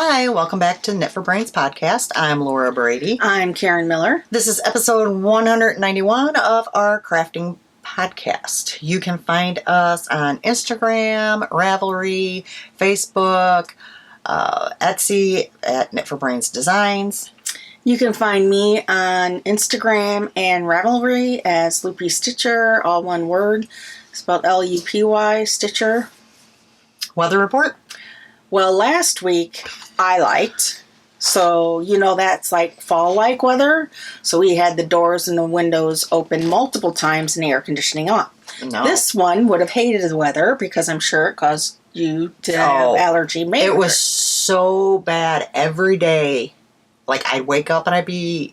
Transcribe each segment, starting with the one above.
Hi, welcome back to Knit for Brains podcast. I'm Laura Brady. I'm Karen Miller. This is episode 191 of our crafting podcast. You can find us on Instagram, Ravelry, Facebook, Etsy at Knit for Brains Designs. You can find me on Instagram and Ravelry as Loopy Stitcher, all one word, spelled L-U-P-Y, Stitcher. Weather report? Well, last week I liked, so that's like fall-like weather. So we had the doors and the windows open multiple times and the air conditioning on. No. This one would have hated the weather because I'm sure it caused you to have allergy. It was so bad every day. Like, I'd wake up and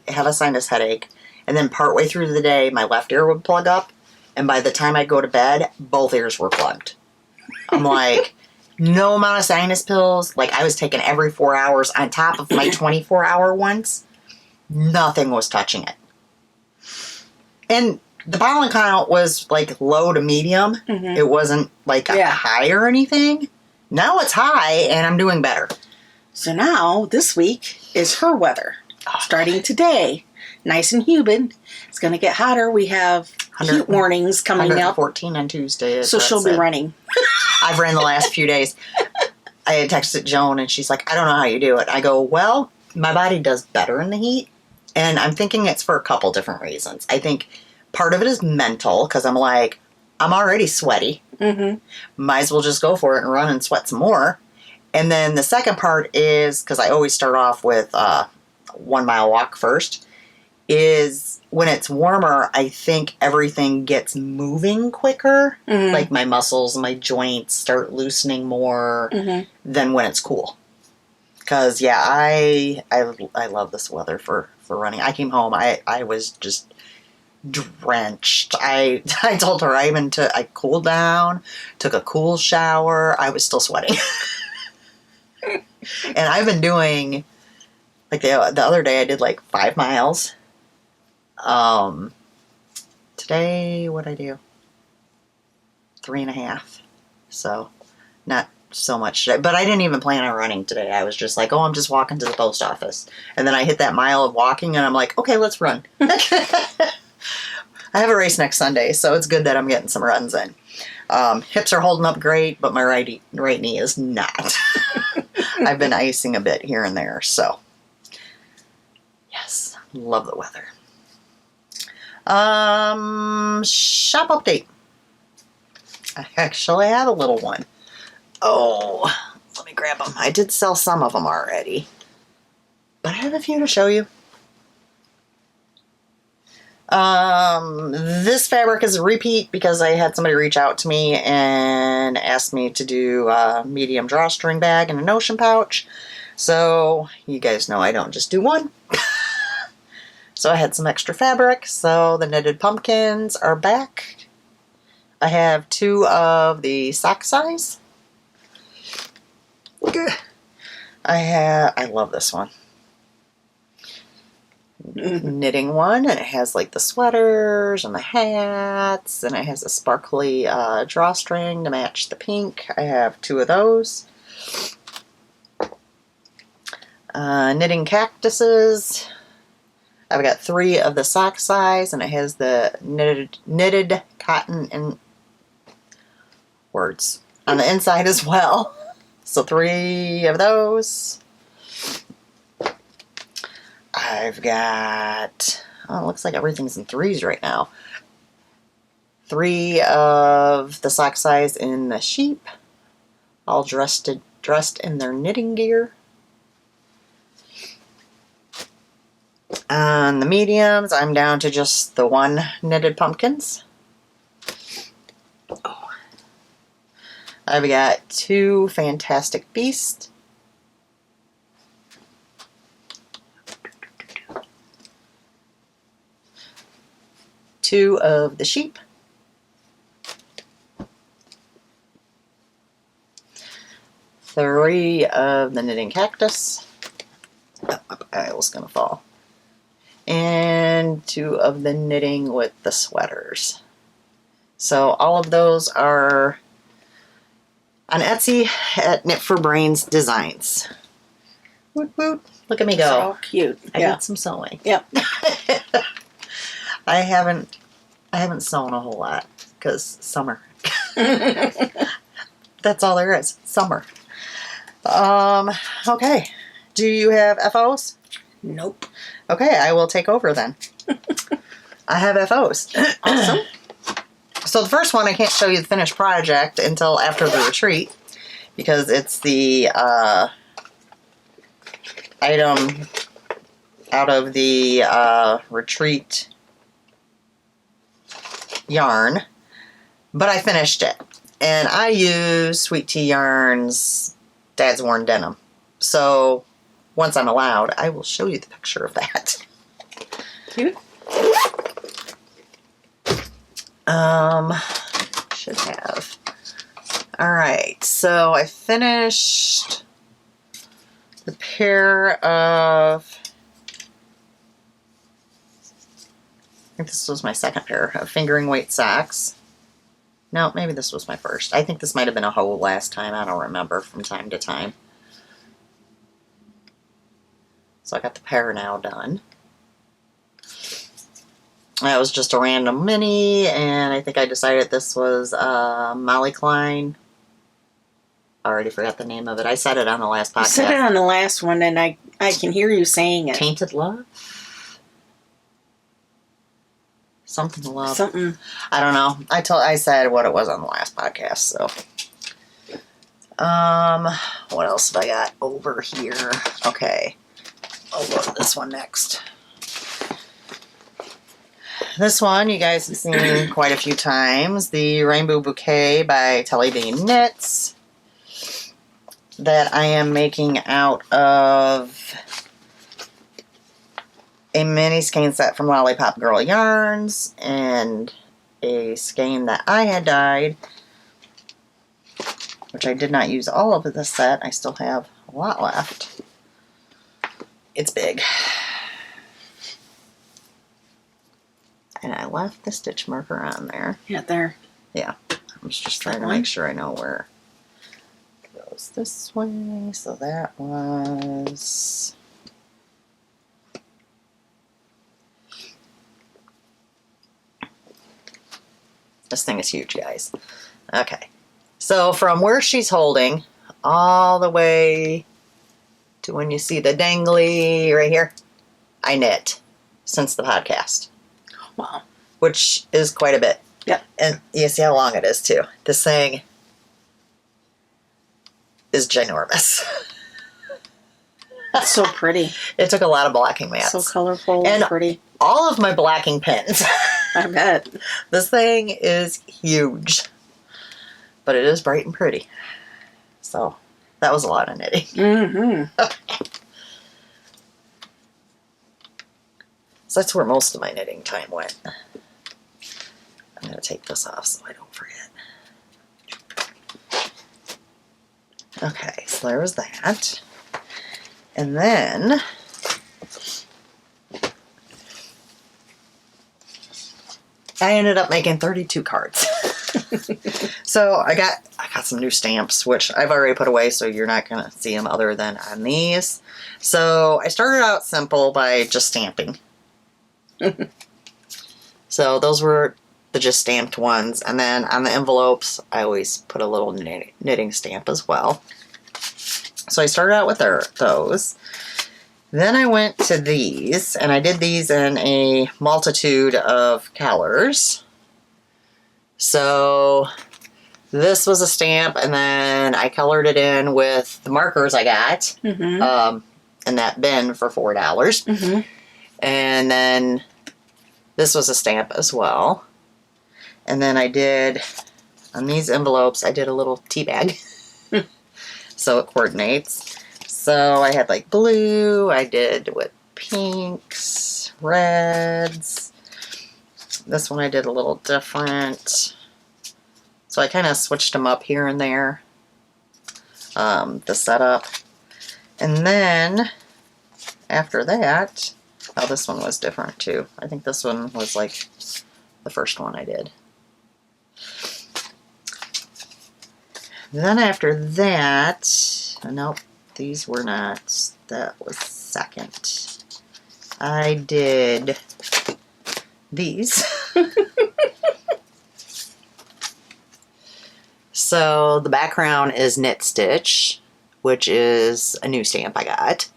have a sinus headache, and then partway through the day, my left ear would plug up, and by the time I'd go to bed, both ears were plugged. I'm like, no amount of sinus pills. Like, I was taking every 4 hours on top of my 24-hour ones. Nothing was touching it. And the pollen count was, like, low to medium. Mm-hmm. It wasn't, like, high or anything. Now it's high, and I'm doing better. So now, this week is her weather. Starting today. Nice and humid. It's going to get hotter. We have heat warnings coming up. 114 on Tuesday. So she'll be running. I've ran the last few days. I had texted Joan, and she's like, I don't know how you do it. I go, well, my body does better in the heat, and I'm thinking it's for a couple different reasons. I think part of it is mental, because I'm like, I'm already sweaty. Mm-hmm. Might as well just go for it and run and sweat some more. And then the second part is, because I always start off with a 1 mile walk first, is when it's warmer, I think everything gets moving quicker. Mm-hmm. Like my muscles, my joints start loosening more than when it's cool. Because, I love this weather for running. I came home, I was just drenched. I told her I cooled down, took a cool shower. I was still sweating. And I've been doing, like the other day I did like 5 miles. Today, what'd I do? 3.5. So, not so much today. But I didn't even plan on running today. I was just like, I'm just walking to the post office. And then I hit that mile of walking and I'm like, okay, let's run. I have a race next Sunday, so it's good that I'm getting some runs in. Hips are holding up great, but my right knee is not. I've been icing a bit here and there, so yes, love the weather. Shop update. I actually have a little one. Oh, let me grab them. I did sell some of them already, but I have a few to show you. This fabric is a repeat because I had somebody reach out to me and ask me to do a medium drawstring bag and a notion pouch. So you guys know I don't just do one. So I had some extra fabric. So the knitted pumpkins are back. I have 2 of the sock size. I love this one. Knitting one, and it has like the sweaters and the hats, and it has a sparkly drawstring to match the pink. I have 2 of those. Knitting cactuses. I've got 3 of the sock size, and it has the knitted cotton and words on the inside as well. So 3 of those. I've got, it looks like everything's in 3s right now. 3 of the sock size in the sheep, all dressed in their knitting gear. On the mediums, I'm down to just the 1 knitted pumpkins. Oh. I've got 2 Fantastic Beasts. Two of the sheep. 3 of the knitting cactus. Oh, my pile's gonna fall. And 2 of the knitting with the sweaters. So all of those are on Etsy at Knit for Brains Designs. Woot woot. Look at me So go. cute. I Yeah. did some sewing. Yep. I haven't sewn a whole lot because summer. That's all there is. Summer. Okay. Do you have FOs? Nope. Okay, I will take over then. I have FOs. Awesome. So the first one, I can't show you the finished project until after the retreat because it's the item out of the retreat yarn, but I finished it. And I use Sweet Tea Yarn's Dad's Worn Denim. So once I'm allowed, I will show you the picture of that. Cute. Should have. All right, so I finished the pair of, I think this was my second pair of fingering weight socks. No, maybe this was my first. I think this might have been a hoe last time. I don't remember from time to time. So I got the pair now done. That was just a random mini, and I think I decided this was Molly Klein. I already forgot the name of it. I said it on the last podcast. You said it on the last one, and I can hear you saying it. Tainted Love? Something Love. Something. I don't know. I said what it was on the last podcast, so. What else have I got over here? Okay. I'll go to this one next. This one you guys have seen quite a few times. The Rainbow Bouquet by Telly Bean Knits. That I am making out of a mini skein set from Lollipop Girl Yarns and a skein that I had dyed, which I did not use all of the set. I still have a lot left. It's big. And I left the stitch marker on there. Yeah, there. Yeah. I was just trying to make sure I know where it goes this way. So that was... This thing is huge, guys. Okay. So from where she's holding all the way to when you see the dangly right here, I knit since the podcast. Wow. Which is quite a bit. Yep. And you see how long it is, too. This thing is ginormous. It's so pretty. It took a lot of blacking mats. So colorful and pretty. All of my blacking pins. I bet. This thing is huge. But it is bright and pretty. So, that was a lot of knitting. Mm-hmm. So that's where most of my knitting time went. I'm going to take this off so I don't forget. Okay, so there was that. And then I ended up making 32 cards. So I got some new stamps, which I've already put away, so you're not going to see them other than on these. So I started out simple by just stamping. So those were the just stamped ones, and then on the envelopes I always put a little knitting stamp as well. So I started out with those. Then I went to these, and I did these in a multitude of colors. So this was a stamp, and then I colored it in with the markers I got in that bin for $4. Mm-hmm. And then this was a stamp as well. And then I did, on these envelopes, I did a little tea bag. So it coordinates. So I had like blue, I did with pinks, reds. This one I did a little different. So I kind of switched them up here and there. The setup. And then after that, oh, this one was different too. I think this one was like the first one I did. Then after that, nope, these were not. That was second. I did these. So the background is Knit Stitch, which is a new stamp I got.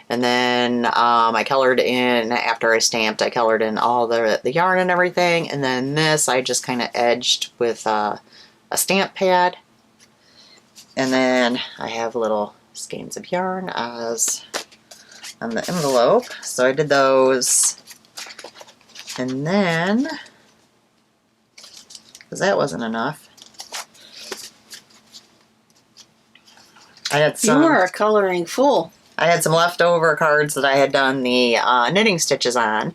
And then I colored in, after I stamped, I colored in all the yarn and everything. And then this I just kind of edged with a stamp pad. And then I have little skeins of yarn as on the envelope. So I did those. And then, because that wasn't enough, I had some. You are a coloring fool. I had some leftover cards that I had done the knitting stitches on.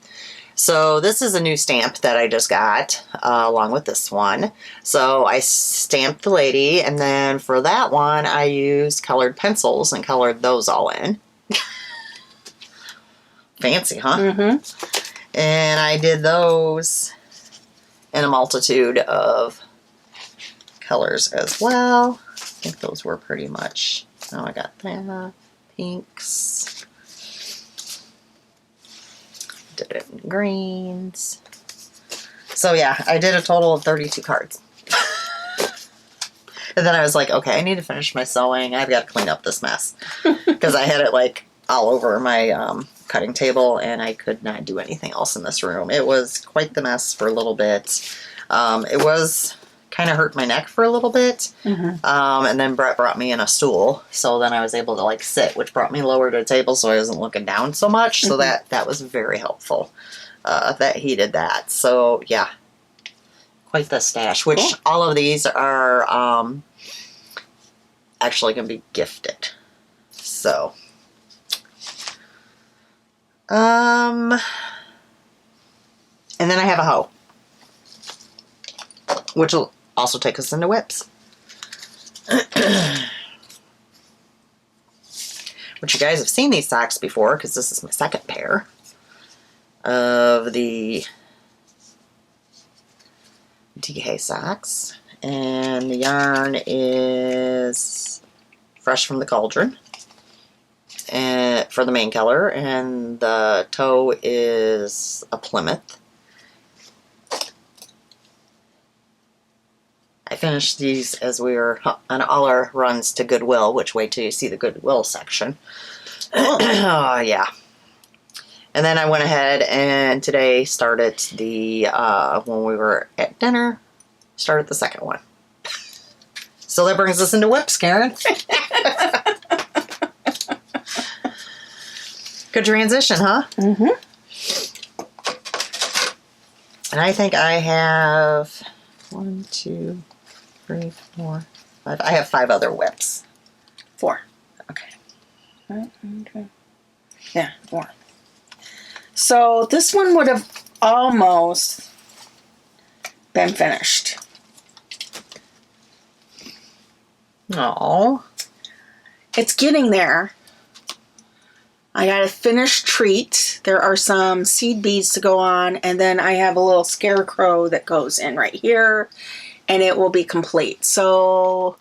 So this is a new stamp that I just got along with this one. So I stamped the lady, and then for that one I used colored pencils and colored those all in. Fancy, huh? Mm-hmm. And I did those in a multitude of colors as well. I think those were pretty much, oh, I got that. Pinks. Did it in greens. So yeah, I did a total of 32 cards. And then I was like, okay, I need to finish my sewing. I've got to clean up this mess. Because I had it like all over my cutting table, and I could not do anything else in this room. It was quite the mess for a little bit. It was kind of hurt my neck for a little bit. Mm-hmm. And then Brett brought me in a stool. So then I was able to like sit, which brought me lower to the table so I wasn't looking down so much. So that was very helpful that he did that. So yeah, quite the stash, which cool. All of these are actually going to be gifted. So, and then I have a hoe, which will also take us into whips. Which you guys have seen these socks before, because this is my second pair of the DK socks. And the yarn is Fresh from the Cauldron and for the main color, and the toe is a Plymouth. I finished these as we were on all our runs to Goodwill, which wait till you see the Goodwill section. Yeah. And then I went ahead and today started the, when we were at dinner, started the second one. So that brings us into whips, Karen. Good transition, huh? Mm-hmm. And I think I have 1, 2, 3, 4, 5. I have 5 other whips. 4. Okay. Yeah, 4. So this one would have almost been finished. Oh. It's getting there. I got a finished treat. There are some seed beads to go on, and then I have a little scarecrow that goes in right here, and it will be complete. So,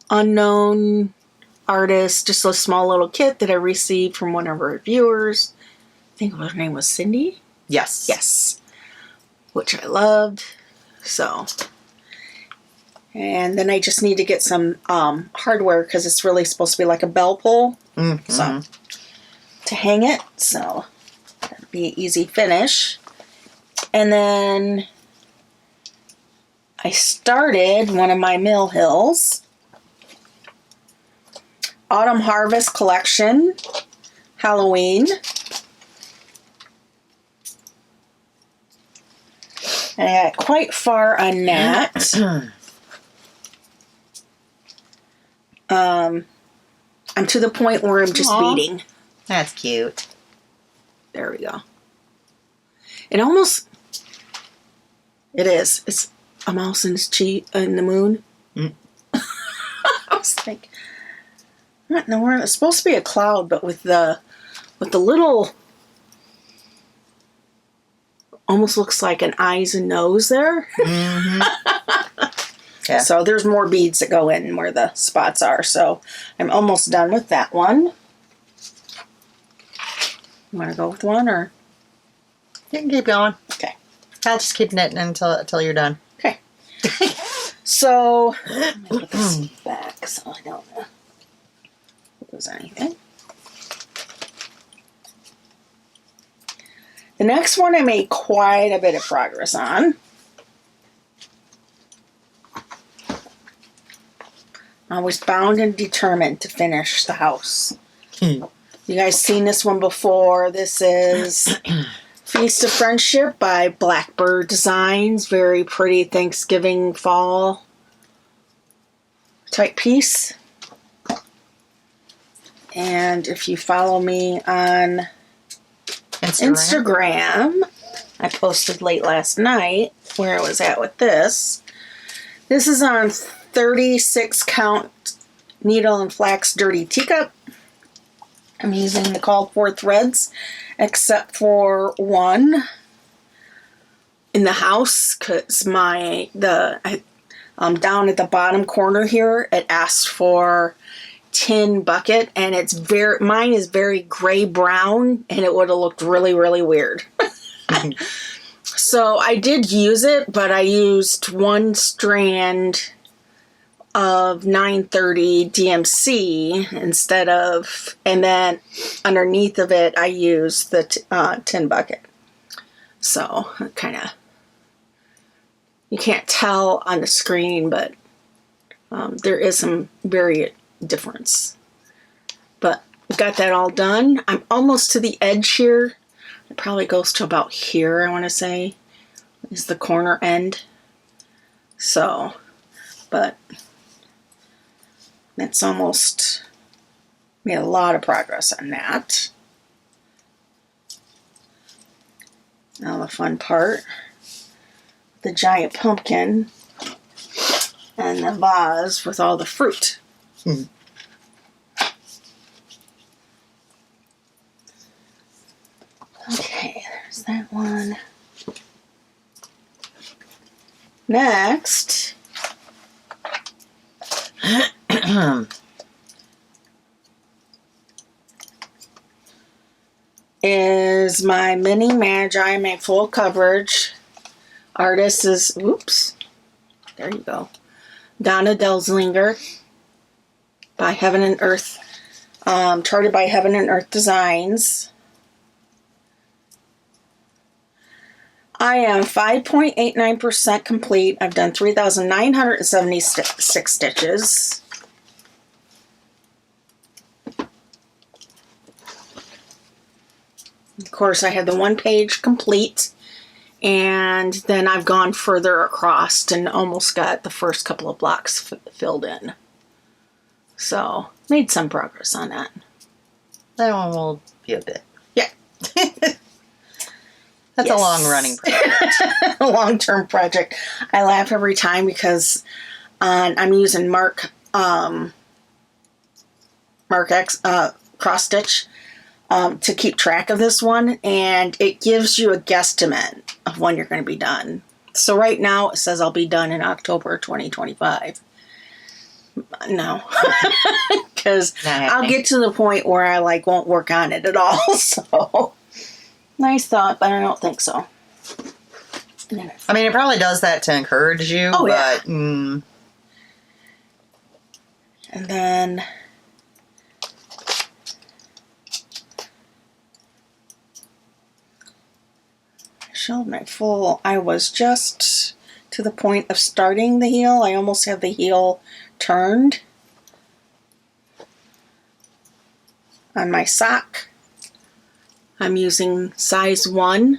unknown artist, just a small little kit that I received from one of our viewers. I think her name was Cindy. Yes. Yes. Which I loved. So, and then I just need to get some hardware because it's really supposed to be like a bell pull. Mm-hmm. So, to hang it. So, that'll be an easy finish. And then I started one of my Mill Hills Autumn Harvest Collection Halloween. And I got quite far on that. I'm to the point where I'm just beading. That's cute. There we go. It almost... It is. It's a mouse in the moon. Mm. I was like, what in the world? It's supposed to be a cloud, but with the little, almost looks like an eyes and nose there. Mm-hmm. Yeah. So there's more beads that go in where the spots are. So I'm almost done with that one. You want to go with one or? You can keep going. Okay. I'll just keep knitting until you're done. Okay. So let me put this back so I don't lose anything. The next one I made quite a bit of progress on. I was bound and determined to finish the house. You guys seen this one before. This is Feast of Friendship by Blackbird Designs. Very pretty Thanksgiving fall type piece. And if you follow me on Instagram, I posted late last night where I was at with this. This is on 36 count needle and flax dirty teacup. I'm using the called for threads except for one in the house because down at the bottom corner here it asked for tin bucket and mine is very gray brown and it would have looked really, really weird. So I did use it, but I used one strand of 930 DMC instead of, and then underneath of it I used the tin bucket. So kind of, you can't tell on the screen, but there is some very difference. But got that all done. I'm almost to the edge here. It probably goes to about here, I want to say, is the corner end. So, but that's almost made a lot of progress on that. Now the fun part, the giant pumpkin and the vase with all the fruit. Okay, there's that one. Next is my mini Magi, my full coverage. Artist is, oops, there you go, Donna Delslinger by Heaven and Earth, charted by Heaven and Earth Designs. I am 5.89% complete. I've done 3,976 stitches. Of course, I had the one page complete, and then I've gone further across and almost got the first couple of blocks filled in. So, made some progress on that. That one will be a bit. Yeah. That's a long-running project. A long-term project. I laugh every time because I'm using Mark X cross stitch to keep track of this one, and it gives you a guesstimate of when you're going to be done. So right now it says I'll be done in October 2025. No, because I'll get to the point where I won't work on it at all. So. Nice thought, but I don't think so. I mean, it probably does that to encourage you, oh, but... Yeah. And then... I showed my full... I was just to the point of starting the heel. I almost have the heel turned on my sock. I'm using size 1,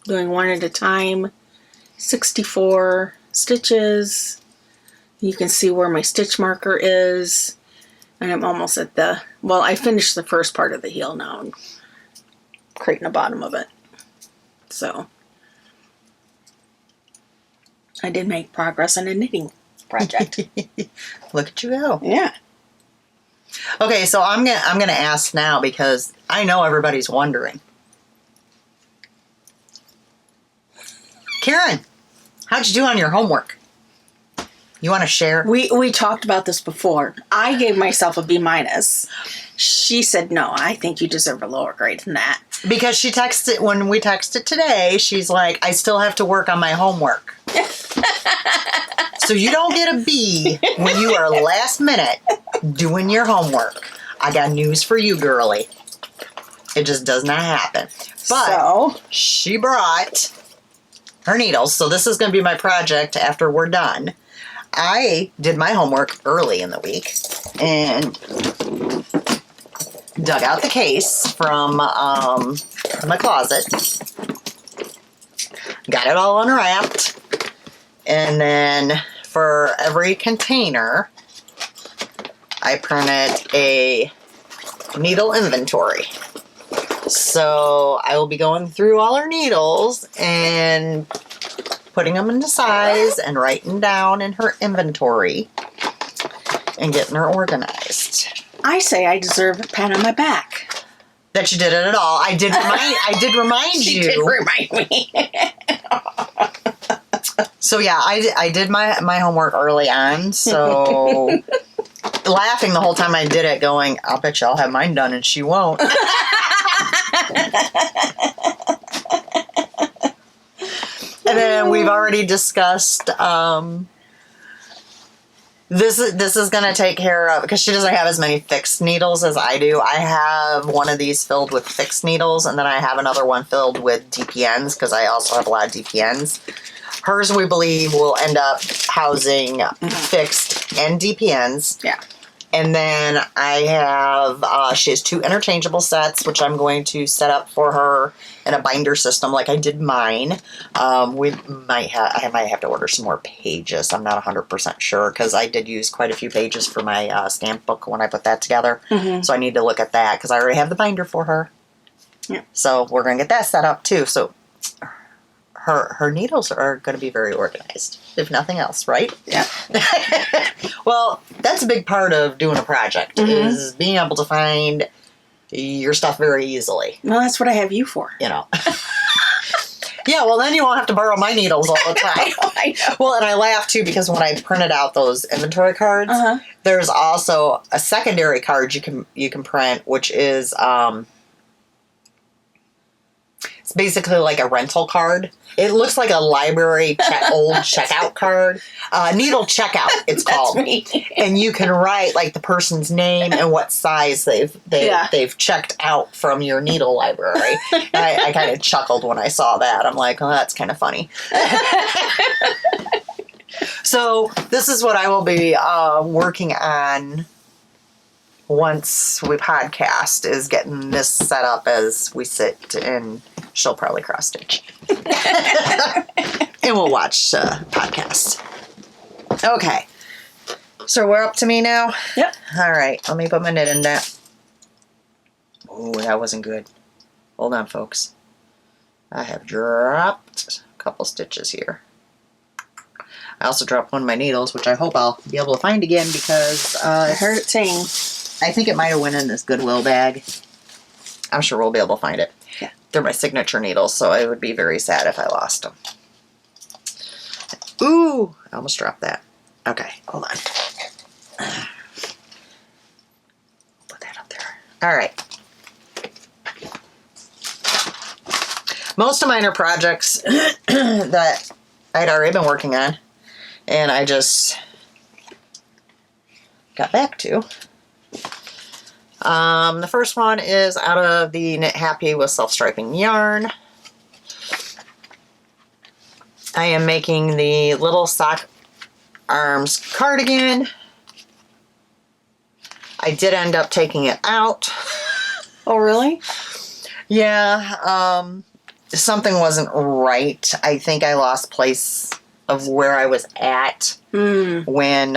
doing one at a time, 64 stitches. You can see where my stitch marker is, and I'm almost at the, well, I finished the first part of the heel now. I'm creating the bottom of it. So, I did make progress on a knitting project. Look at you go. Yeah. Okay, so I'm gonna ask now because I know everybody's wondering. Karen, how'd you do on your homework? You want to share? We talked about this before. I gave myself a B-. She said, no, I think you deserve a lower grade than that. Because she texted, when we texted today, she's like, I still have to work on my homework. So you don't get a B when you are last minute doing your homework. I got news for you, girly. It just does not happen. But she brought her needles. So this is going to be my project after we're done. I did my homework early in the week and dug out the case from my closet. Got it all unwrapped. And then for every container, I printed a needle inventory. So I will be going through all her needles and putting them into size and writing down in her inventory and getting her organized. I say I deserve a pat on my back. That you did it at all. I did remind you. She did remind me. So yeah, I did my homework early on. So laughing the whole time I did it, going, I'll bet you I'll have mine done and she won't. And then we've already discussed this is going to take care of, because she doesn't have as many fixed needles as I do. I have one of these filled with fixed needles, and then I have another one filled with DPNs, because I also have a lot of DPNs. Hers, we believe, will end up housing fixed and DPNs. Yeah. And then I have, she has 2 interchangeable sets, which I'm going to set up for her in a binder system like I did mine. I might have to order some more pages. I'm not 100% sure, because I did use quite a few pages for my stamp book when I put that together. Mm-hmm. So I need to look at that, because I already have the binder for her. Yeah. So we're going to get that set up too. So her needles are going to be very organized, if nothing else, right? Yeah. Well, that's a big part of doing a project, is being able to find your stuff very easily. Well, that's what I have you for. You know. Yeah, well, then you won't have to borrow my needles all the time. I know. Well, and I laugh, too, because when I printed out those inventory cards, there's also a secondary card you can print, which is it's basically like a rental card. It looks like a library old checkout card. Needle checkout, it's called. That's me. And you can write like the person's name and what size they've checked out from your needle library. I kind of chuckled when I saw that. I'm like, oh, that's kind of funny. So this is what I will be working on once we podcast, is getting this set up as we sit, and she'll probably cross stitch. And we'll watch podcast. Okay. So we're up to me now? Yep. All right. Let me put my knit in that. Oh, that wasn't good. Hold on, folks. I have dropped a couple stitches here. I also dropped one of my needles, which I hope I'll be able to find again, because I heard it sing. I think it might have went in this Goodwill bag. I'm sure we'll be able to find it. Yeah. They're my signature needles, so I would be very sad if I lost them. Ooh, I almost dropped that. Okay, hold on. Put that up there. All right. Most of mine are projects that I'd already been working on, and I just got back to. The first one is out of the Knit Happy with Self-Striping yarn. I am making the little sock arms cardigan. I did end up taking it out. Oh, really? Yeah, something wasn't right. I think I lost place of where I was at when,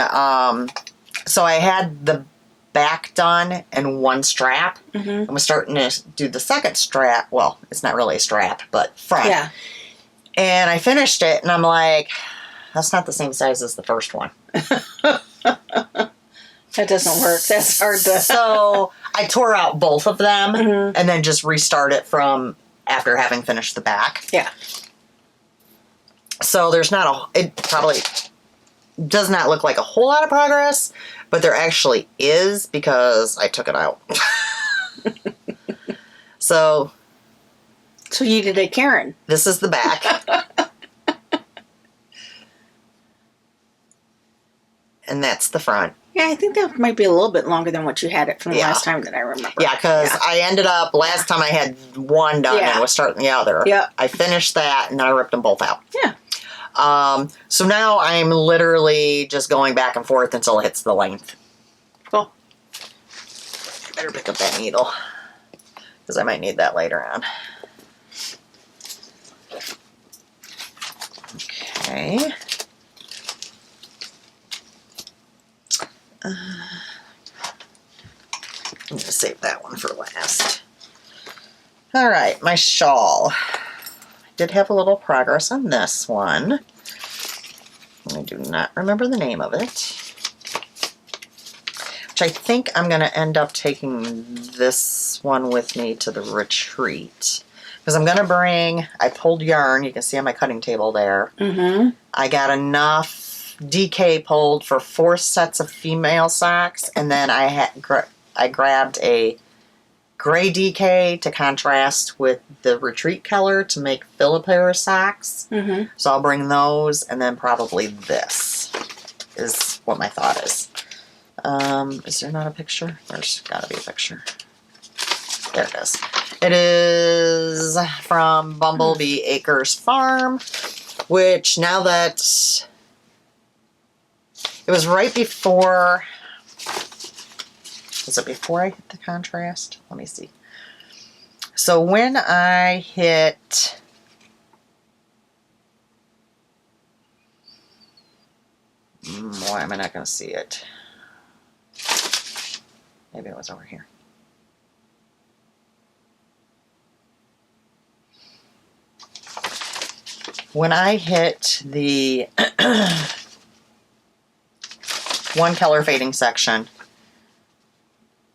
so I had the back done and one strap. I was starting to do the second strap. Well, it's not really a strap, but front. Yeah. And I finished it, and I'm like, that's not the same size as the first one. That doesn't work. That's hard to... So I tore out both of them and then just restart it from after having finished the back. Yeah. So there's not it probably does not look like a whole lot of progress, but there actually is because I took it out. So you did a Karen. this is the back. And that's the front. Yeah, I think that might be a little bit longer than what you had it from the last time that I remember. Yeah, because I ended up, last time I had one done and was starting the other. Yeah. I finished that and then I ripped them both out. Yeah. So now I'm literally just going back and forth until it hits the length. Cool. Better pick up that needle because I might need that later on. Okay. I'm going to save that one for last. All right, my shawl. I did have a little progress on this one. I do not remember the name of it. Which I think I'm going to end up taking this one with me to the retreat. Because I'm going to bring, I pulled yarn. You can see on my cutting table there. Mm-hmm. I got enough DK pulled for 4 sets of female socks, and then I grabbed a gray DK to contrast with the retreat color to make fill a pair of socks. Mm-hmm. So I'll bring those, and then probably this is what my thought is. Is there not a picture? There's got to be a picture. There it is. It is from Bumblebee Acres Farm, which now that it was right before, was it before I hit the contrast? Let me see. So when I hit, why am I not going to see it? Maybe it was over here. When I hit the one color fading section,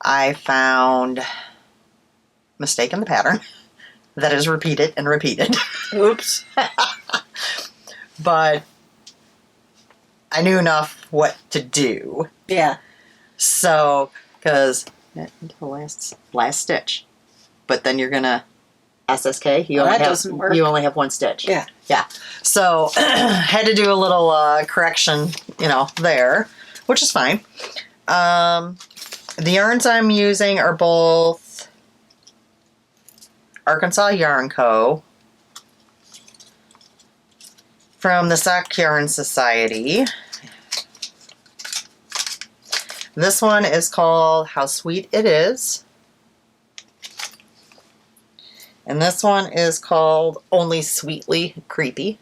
I found mistake in the pattern that is repeated and repeated. Oops. But I knew enough what to do. Yeah. So, because the last stitch, but then you're gonna SSK. You only doesn't work. You only have one stitch. Yeah. Yeah. So had to do a little correction, there, which is fine. The yarns I'm using are both Arkansas Yarn Co. from the Sock Yarn Society. This one is called How Sweet It Is. And this one is called Only Sweetly Creepy.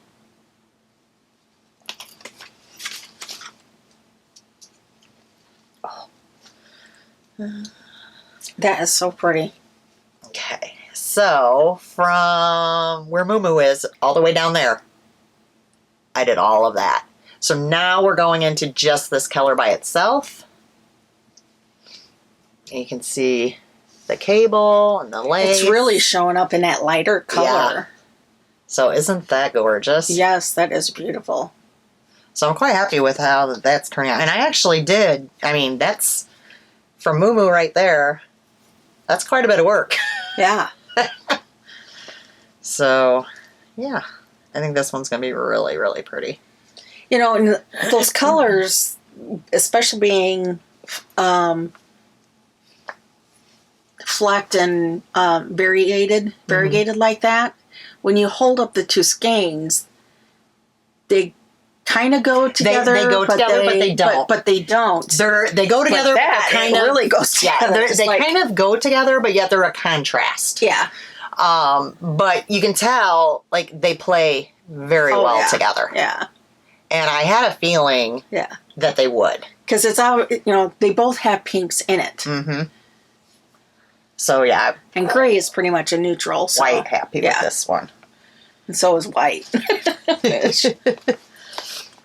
Oh. That is so pretty. Okay, so from where Moo Moo is, all the way down there, I did all of that. So now we're going into just this color by itself. And you can see the cable and the lace. It's really showing up in that lighter color. Yeah. So isn't that gorgeous? Yes, that is beautiful. So I'm quite happy with how that's turning out. And I actually did, that's from Moo Moo right there. That's quite a bit of work. Yeah. So, yeah. I think this one's going to be really, really pretty. And those colors, especially being flecked and variegated like that, when you hold up the two skeins, they kind of go together. They go together, but they don't. But they don't. They go together, but kind of really goes together. Yeah, they kind of go together, but yet they're a contrast. Yeah. But you can tell, they play very well together. Yeah. And I had a feeling that they would. Because it's all, they both have pinks in it. Mm-hmm. So, yeah. And gray is pretty much a neutral. So, quite happy with this one. And so is white.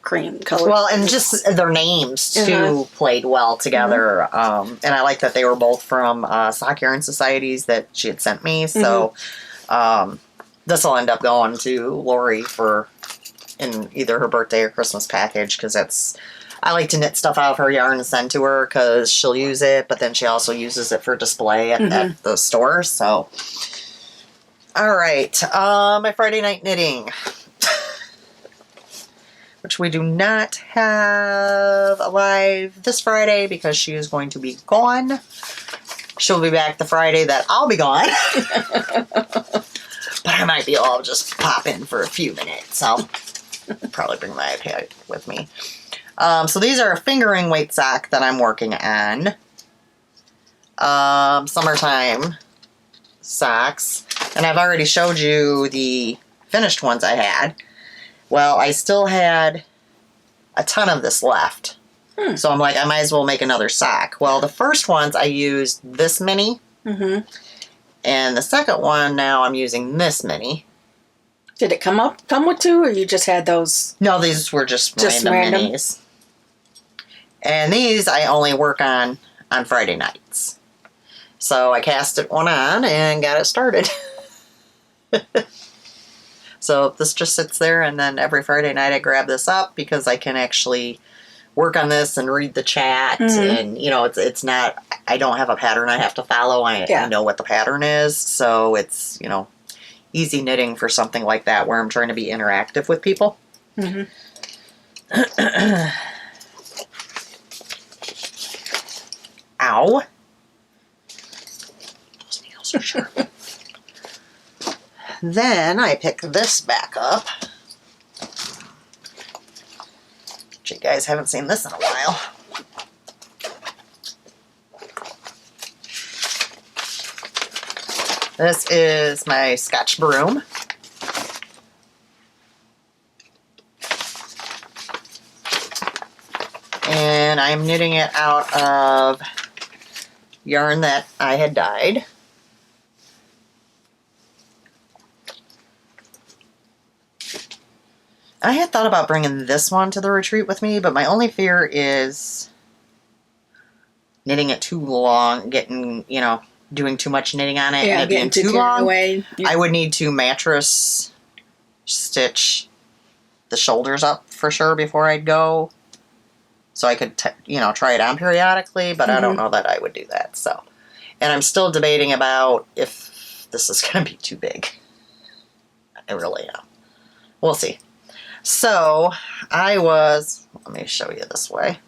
Cream color. Well, and just their names, too, played well together. And I like that they were both from Sock Yarn Societies that she had sent me. So, this will end up going to Lori for in either her birthday or Christmas package, because I like to knit stuff out of her yarn and send to her because she'll use it, but then she also uses it for display at the store. So, all right, my Friday night knitting, which we do not have alive this Friday because she is going to be gone. She'll be back the Friday that I'll be gone. But I might be able to just pop in for a few minutes. I'll probably bring my iPad with me. So these are a fingering weight sock that I'm working on. Summertime socks. And I've already showed you the finished ones I had. Well, I still had a ton of this left. So I'm like, I might as well make another sock. Well, the first ones I used this many. And the second one now I'm using this many. Did it come with two, or you just had those? No, these were just random minis. And these I only work on Friday nights. So I casted one on and got it started. So this just sits there, and then every Friday night I grab this up because I can actually work on this and read the chat. And, you know, it's not, I don't have a pattern I have to follow. I know what the pattern is. So it's, you know, easy knitting for something like that where I'm trying to be interactive with people. Ow. Those needles are sharp. Then I pick this back up. You guys haven't seen this in a while. This is my Scotch broom. And I'm knitting it out of yarn that I had dyed. I had thought about bringing this one to the retreat with me, but my only fear is knitting it too long, getting, you know, doing too much knitting on it, and it being too long. Away. I would need to mattress stitch the shoulders up for sure before I'd go. So I could, you know, try it on periodically, but I don't know that I would do that. So, and I'm still debating about if this is going to be too big. I really am. We'll see. So, let me show you this way,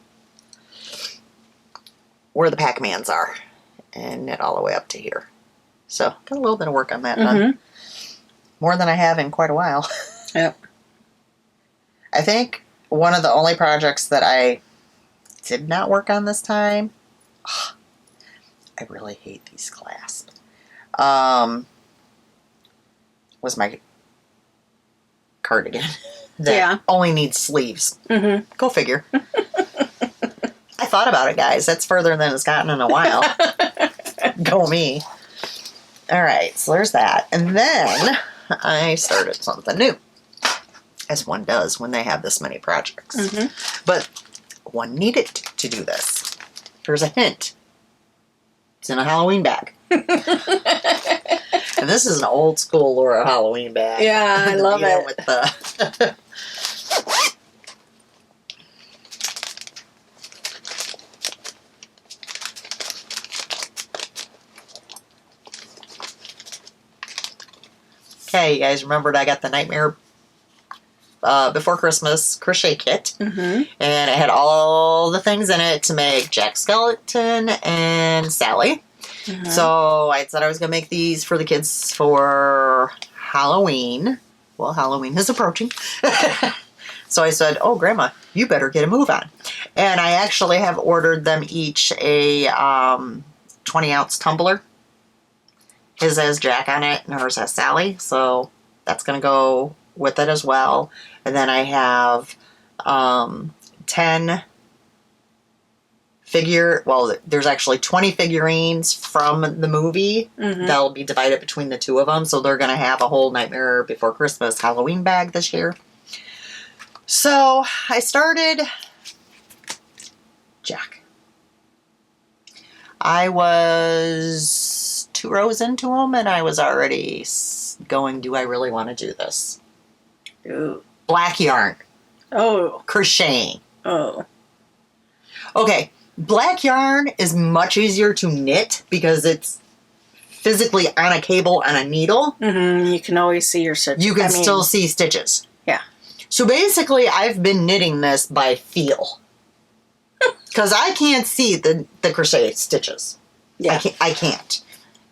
where the Pac-Mans are, and knit all the way up to here. So, got a little bit of work on that done. More than I have in quite a while. Yep. I think one of the only projects that I did not work on this time, I really hate these clasps, was my cardigan. That only needs sleeves. Go figure. I thought about it, guys. That's further than it's gotten in a while. Go me. All right, so there's that. And then I started something new, as one does when they have this many projects. But one needed to do this. Here's a hint. It's in a Halloween bag. And this is an old school Laura Halloween bag. Yeah, I love it. With the okay, you guys remembered I got the Nightmare Before Christmas crochet kit. And it had all the things in it to make Jack Skellington and Sally. So I said I was going to make these for the kids for Halloween. Well, Halloween is approaching. So I said, oh, Grandma, you better get a move on. And I actually have ordered them each a 20-ounce tumbler. His has Jack on it, and hers has Sally. So that's going to go with it as well. And then I have 10 there's actually 20 figurines from the movie. That'll be divided between the two of them. So they're going to have a whole Nightmare Before Christmas Halloween bag this year. So I started Jack. I was 2 rows into them, and I was already going, do I really want to do this? Ooh. black yarn, Oh. crocheting. Oh. Okay, black yarn is much easier to knit because it's physically on a cable on a needle. Mm-hmm. You can always see your stitches. You can still see stitches. Yeah. So basically, I've been knitting this by feel. Because I can't see the crochet stitches. Yeah. I can't.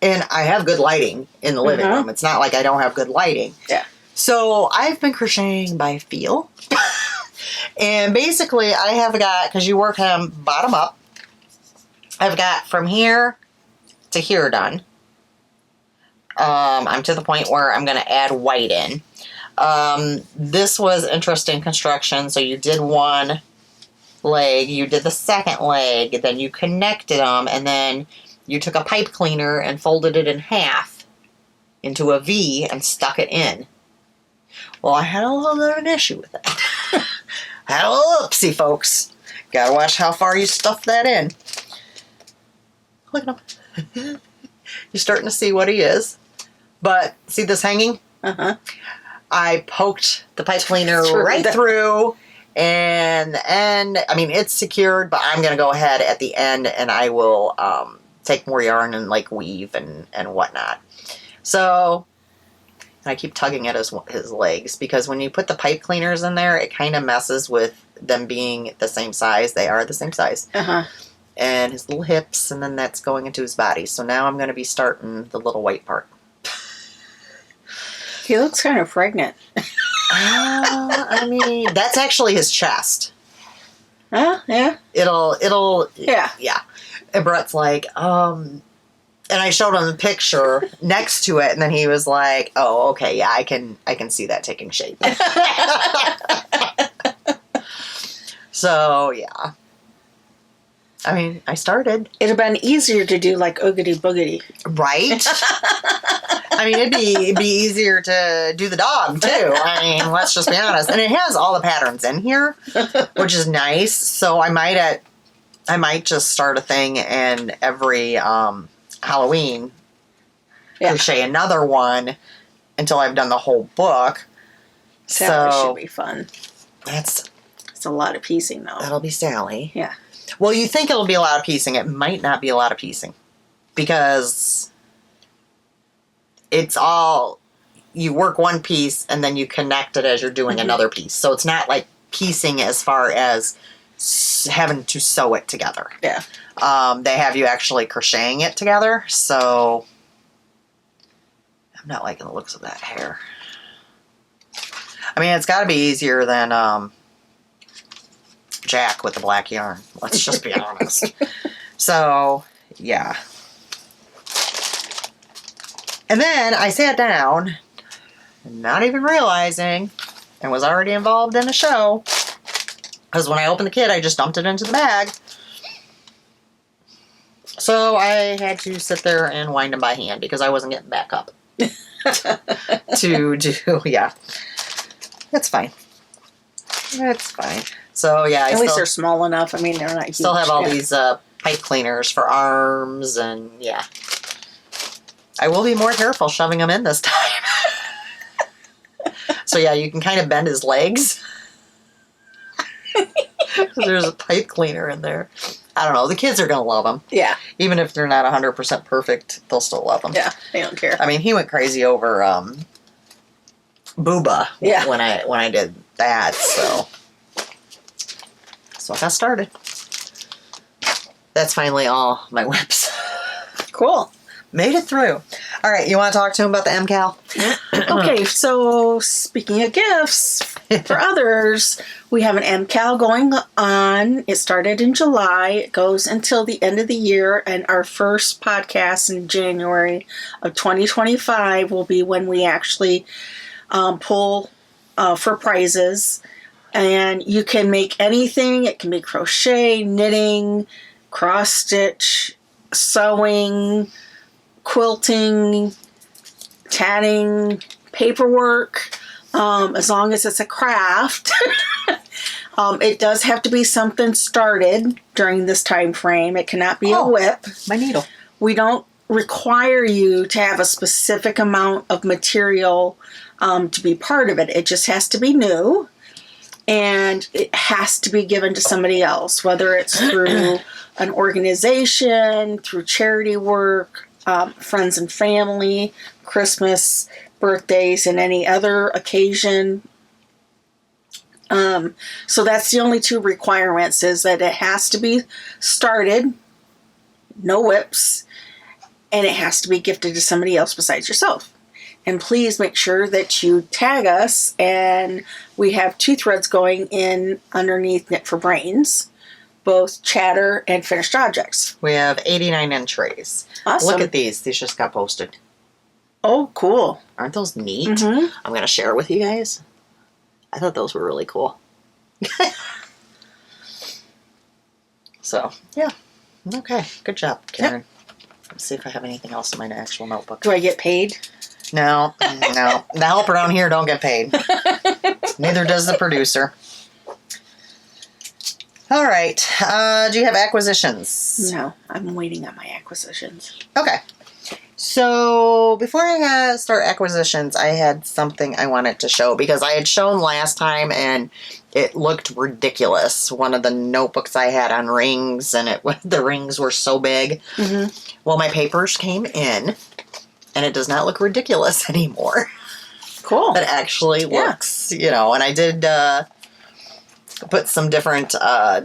And I have good lighting in the living room. It's not like I don't have good lighting. Yeah. So I've been crocheting by feel. And basically, I have got, because you work them bottom up, I've got from here to here done. I'm to the point where I'm going to add white in. This was interesting construction. So you did one leg, you did the second leg, then you connected them, and then you took a pipe cleaner and folded it in half into a V and stuck it in. Well, I had a little bit of an issue with that. I had a little oopsie, folks. Gotta watch how far you stuff that in. Look at him. You're starting to see what he is. But, see this hanging? Uh-huh. I poked the pipe cleaner right through, and the end, I mean, it's secured, but I'm going to go ahead at the end, and I will take more yarn and, like, weave and whatnot. So, I keep tugging at his legs, because when you put the pipe cleaners in there, it kind of messes with them being the same size. They are the same size. Uh-huh. And his little hips, and then that's going into his body. So now I'm going to be starting the little white part. He looks kind of pregnant. I mean, that's actually his chest. Huh? Yeah. It'll. Yeah. Yeah. And Brett's like, and I showed him the picture next to it, and then he was like, "Oh, okay, yeah, I can see that taking shape." So yeah. I mean, I started. It'd have been easier to do like oogity boogity. Right? I mean, it'd be easier to do the dog, too. I mean, let's just be honest. And it has all the patterns in here, which is nice. So I might just start a thing and every Halloween crochet another one until I've done the whole book. Sally should be fun. It's a lot of piecing, though. That'll be Sally. Yeah. Well, you think it'll be a lot of piecing. It might not be a lot of piecing. Because it's all, you work one piece and then you connect it as you're doing another piece. So it's not like piecing as far as having to sew it together. Yeah. They have you actually crocheting it together. So I'm not liking the looks of that hair. I mean, it's got to be easier than Jack with the black yarn. Let's just be honest. So, yeah. And then I sat down, not even realizing, and was already involved in a show. Because when I opened the kit, I just dumped it into the bag. So I had to sit there and wind them by hand because I wasn't getting back up to do, yeah. That's fine. That's fine. So, yeah. At least they're small enough. I mean, they're not huge. Still have all these pipe cleaners for arms and, yeah. I will be more careful shoving them in this time. So, yeah, you can kind of bend his legs. There's a pipe cleaner in there. I don't know. The kids are going to love them. Yeah. Even if they're not 100% perfect, they'll still love them. Yeah, they don't care. I mean, he went crazy over Booba when I did that, so I got started. That's finally all my whips. Cool. Made it through. All right, you want to talk to him about the MCAL? Okay, so speaking of gifts for others, we have an MCAL going on. It started in July. It goes until the end of the year, and our first podcast in January of 2025 will be when we actually pull for prizes. And you can make anything. It can be crochet, knitting, cross stitch, sewing, quilting, tatting, paperwork, as long as it's a craft. It does have to be something started during this time frame. It cannot be a whip. My needle. We don't require you to have a specific amount of material to be part of it. It just has to be new, and it has to be given to somebody else, whether it's through an organization, through charity work, friends and family, Christmas, birthdays, and any other occasion. So that's the only two requirements, is that it has to be started, no whips, and it has to be gifted to somebody else besides yourself. And please make sure that you tag us, and we have 2 threads going in underneath Knit for Brains, both chatter and finished objects. We have 89 entries. Awesome. Look at these. These just got posted. Oh, cool. Aren't those neat? Mm-hmm. I'm going to share with you guys. I thought those were really cool. So, yeah. Okay. Good job, Karen. Yep. Let's see if I have anything else in my actual notebook. Do I get paid? No. The help around here don't get paid. Neither does the producer. All right. Do you have acquisitions? No, I'm waiting on my acquisitions. Okay. So before I start acquisitions, I had something I wanted to show, because I had shown last time and it looked ridiculous. One of the notebooks I had on rings, and the rings were so big. Mm-hmm. Well, my papers came in, and it does not look ridiculous anymore. Cool. It actually looks, and I did put some different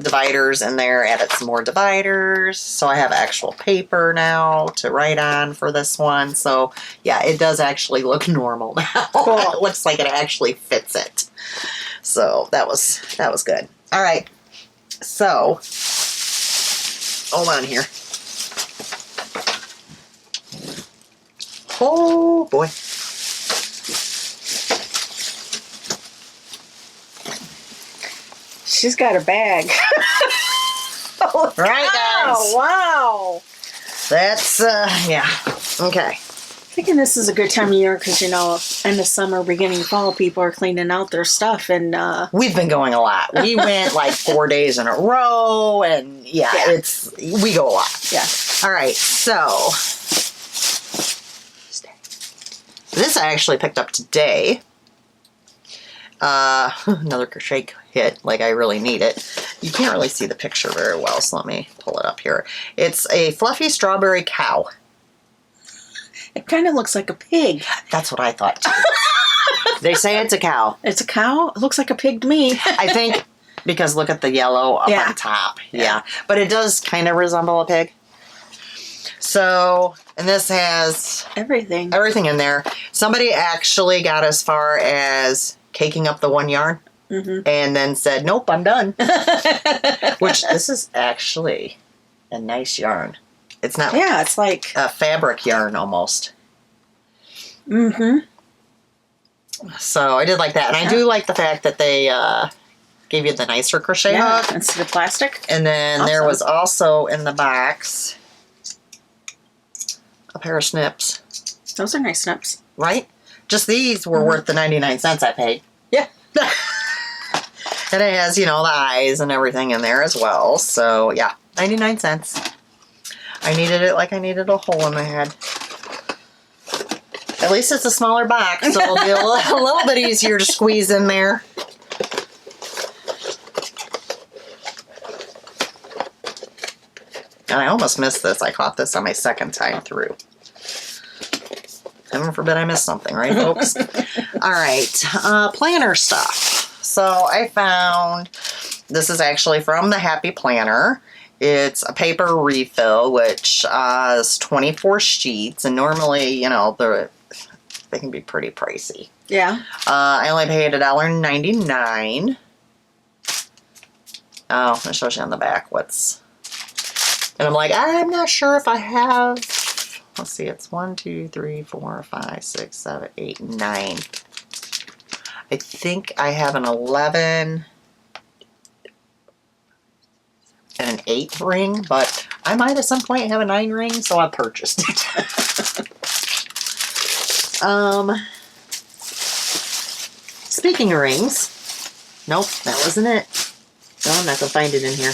dividers in there, added some more dividers. So I have actual paper now to write on for this one. So yeah, it does actually look normal now. Cool. It looks like it actually fits it. So that was good. All right. So hold on here. Oh boy. She's got a bag. Oh, right, guys. Wow. That's, yeah. Okay. Thinking this is a good time of year because, end of summer, beginning fall, people are cleaning out their stuff. And we've been going a lot. We went like 4 days in a row, and we go a lot. Yeah. All right, so this I actually picked up today. Another crochet hit, like I really need it. You can't really see the picture very well, so let me pull it up here. It's a fluffy strawberry cow. It kind of looks like a pig. That's what I thought too. They say it's a cow. It's a cow? It looks like a pig to me. I think because look at the yellow up on top. Yeah. But it does kind of resemble a pig. So, and this has everything in there. Somebody actually got as far as caking up the one yarn, and then said, nope, I'm done. Which, this is actually a nice yarn. It's not it's like a fabric yarn almost. Mm-hmm. So I did like that. And I do like the fact that they gave you the nicer crochet hook. Instead of plastic. And then there was also in the box a pair of snips. Those are nice snips. Right? Just these were worth the 99 cents I paid. Yeah. And it has, the eyes and everything in there as well. So, yeah, 99 cents. I needed it like I needed a hole in my head. At least it's a smaller box, so it'll be a little bit easier to squeeze in there. And I almost missed this. I caught this on my second time through. Heaven forbid I missed something, right, folks? All right, planner stuff. So I found, this is actually from the Happy Planner. It's a paper refill, which is 24 sheets. And normally, they can be pretty pricey. Yeah. I only paid $1.99. Oh, it shows you on the back what's... And I'm like, I'm not sure if I have... Let's see, it's 1, 2, 3, 4, 5, 6, 7, 8, 9. I think I have an 11 and an 8 ring, but I might at some point have a 9 ring, so I purchased it. Speaking of rings, nope, that wasn't it. No, I'm not going to find it in here.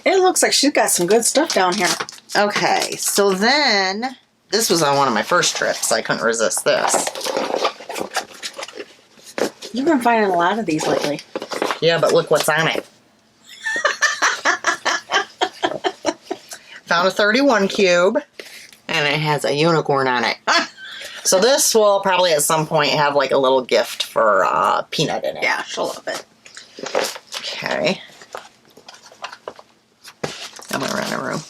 It looks like she's got some good stuff down here. Okay, so then, this was on one of my first trips. I couldn't resist this. You've been finding a lot of these lately. Yeah, but look what's on it. Found a 31 cube, and it has a unicorn on it. So this will probably at some point have like a little gift for Peanut in it. Yeah, she'll love it. Okay. I'm gonna run a room.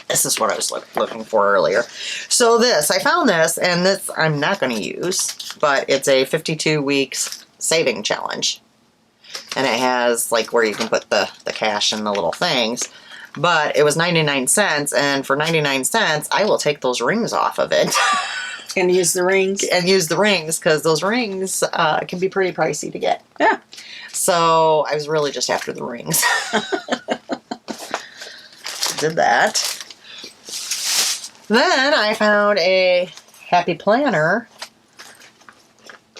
This is what I was looking for earlier. So I found this, and this I'm not going to use, but it's a 52 weeks saving challenge. And it has like where you can put the cash and the little things. But it was 99 cents, and for 99 cents, I will take those rings off of it. And use the rings. And use the rings, because those rings can be pretty pricey to get. Yeah. So I was really just after the rings. Did that. Then I found a Happy Planner,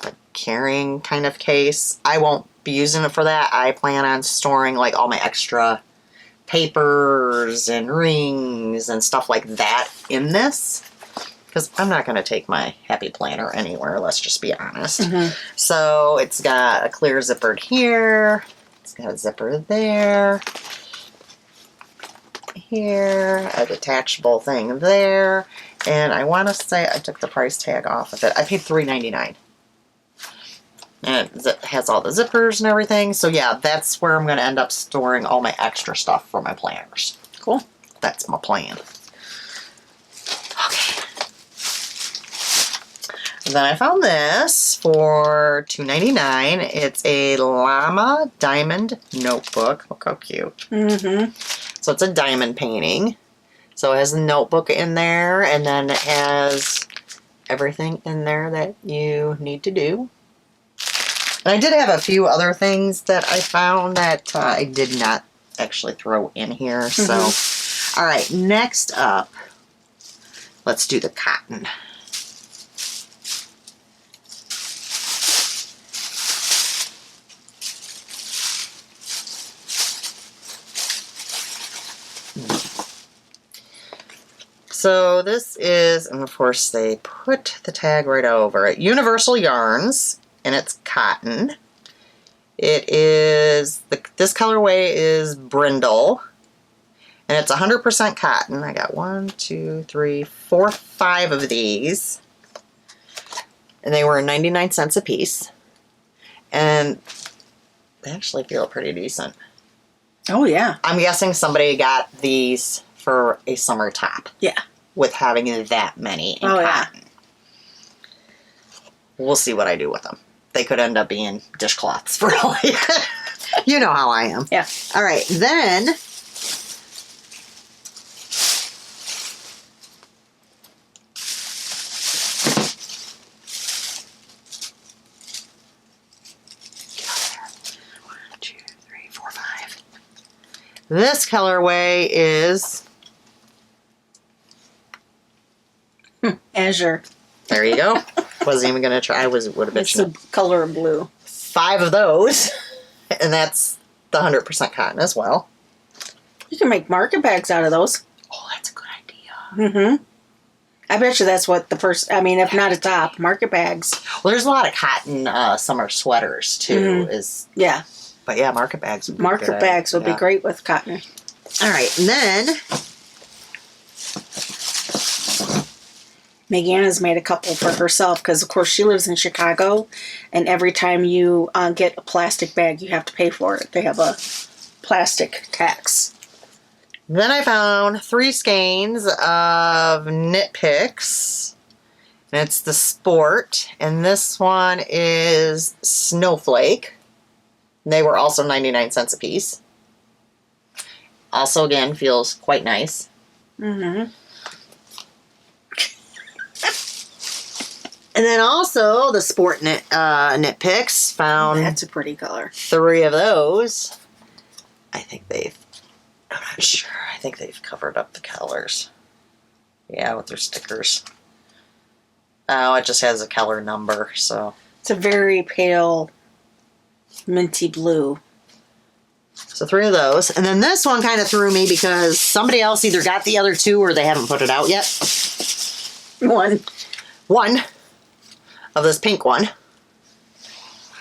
a carrying kind of case. I won't be using it for that. I plan on storing like all my extra papers and rings and stuff like that in this, because I'm not going to take my Happy Planner anywhere, let's just be honest. Mm-hmm. So it's got a clear zipper here, it's got a zipper there, here, a detachable thing there, and I want to say I took the price tag off of it. I paid $3.99. And it has all the zippers and everything. So yeah, that's where I'm going to end up storing all my extra stuff for my planners. Cool. That's my plan. Okay. And then I found this for $2.99. It's a llama diamond notebook. Look how cute. Mm-hmm. So it's a diamond painting. So it has the notebook in there, and then it has everything in there that you need to do. And I did have a few other things that I found that I did not actually throw in here. Mm-hmm. So, all right, next up, let's do the cotton. So this is, and of course they put the tag right over it, Universal Yarns. And it's cotton. It is, this colorway is brindle. And it's 100% cotton. I got 5 of these. And they were 99 cents a piece. And they actually feel pretty decent. Oh, yeah. I'm guessing somebody got these for a summer top. Yeah. With having that many in cotton. Yeah. We'll see what I do with them. They could end up being dishcloths for all you know how I am. Yeah. All right, then this colorway is Azure. There you go. Wasn't even going to try. Would have been. It's the color of blue. 5 of those. And that's the 100% cotton as well. You can make market bags out of those. Oh, that's a good idea. Mm-hmm. I bet you that's what the first, I mean, if not a top, market bags. Well, there's a lot of cotton summer sweaters, too. Mm-hmm. Yeah. But yeah, market bags would be Market bags would be great with cotton. All right, and then Megan's made a couple for herself because, of course, she lives in Chicago, and every time you get a plastic bag, you have to pay for it. They have a plastic tax. Then I found 3 skeins of Knit Picks, and it's the Sport, and this one is Snowflake. They were also 99 cents a piece. Also, again, feels quite nice. Mm-hmm. And then also the Sport Knit Picks found. That's a pretty color. 3 of those. I'm not sure. I think they've covered up the colors. Yeah, with their stickers. Oh, it just has a color number, so. It's a very pale minty blue. So 3 of those. And then this one kind of threw me because somebody else either got the other 2 or they haven't put it out yet. one of this pink one.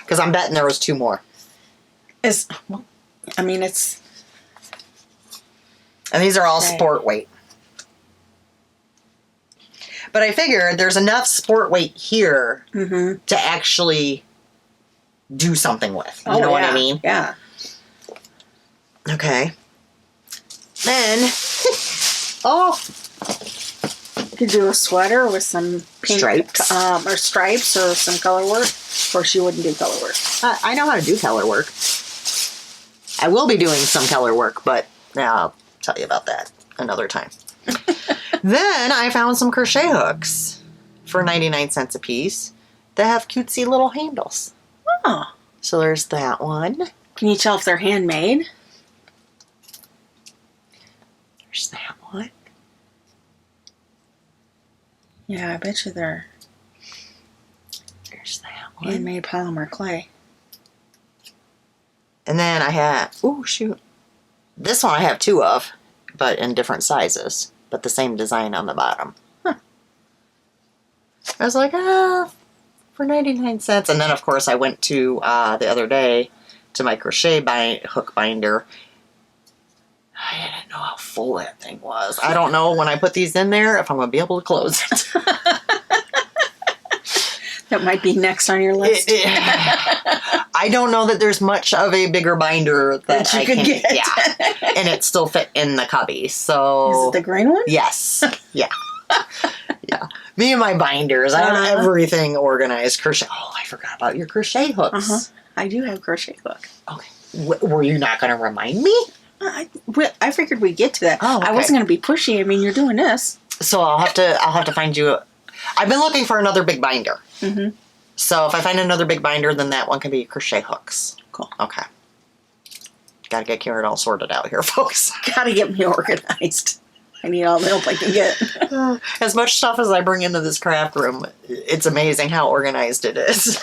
Because I'm betting there was 2 more. It's. And these are all sport weight. But I figured there's enough sport weight here to actually do something with. You know what I mean? Yeah. Okay. Then, Could do a sweater with some pink Stripes. or stripes or some color work. Of course, you wouldn't do color work. I know how to do color work. I will be doing some color work, but I'll tell you about that another time. Then I found some crochet hooks for 99 cents a piece that have cutesy little handles. Oh. So there's that one. Can you tell if they're handmade? There's that one. Yeah, I bet you they're There's that one. handmade polymer clay. And then I had, oh shoot. This one I have 2 of, but in different sizes, but the same design on the bottom. Huh. I was like, for 99 cents. And then of course I went to, the other day, to my crochet hook binder. I didn't know how full that thing was. I don't know when I put these in there if I'm going to be able to close it. That might be next on your list. I don't know that there's much of a bigger binder that you I could can get. Yeah, and it still fit in the cubby. So Is it the green one? yes, yeah, yeah. Me and my binders. I have everything organized. Crochet. Oh, I forgot about your crochet hooks. I do have crochet hook. Okay, were you not going to remind me? I figured we'd get to that. Oh, okay. I wasn't going to be pushy. I mean, you're doing this. So I'll have to find you. I've been looking for another big binder. Mm-hmm. So if I find another big binder, then that one can be crochet hooks. Cool. Okay. Got to get Karen all sorted out here, folks. Got to get me organized. I need all the help I can get. As much stuff as I bring into this craft room, it's amazing how organized it is.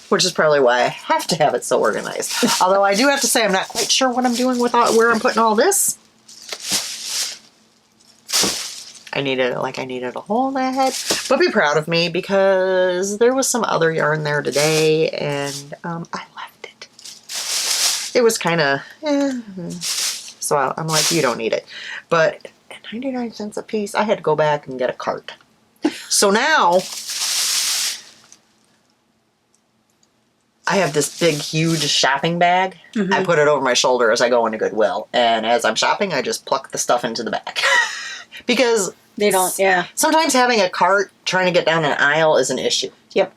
Which is probably why I have to have it so organized. Although I do have to say I'm not quite sure what I'm doing with where I'm putting all this. I needed a whole head. But be proud of me because there was some other yarn there today and I left it. It was kind of, so I'm like, you don't need it. But at 99 cents a piece, I had to go back and get a cart. So now I have this big, huge shopping bag. Mm-hmm. I put it over my shoulder as I go into Goodwill. And as I'm shopping, I just pluck the stuff into the bag. Because they don't, sometimes having a cart trying to get down an aisle is an issue. Yep.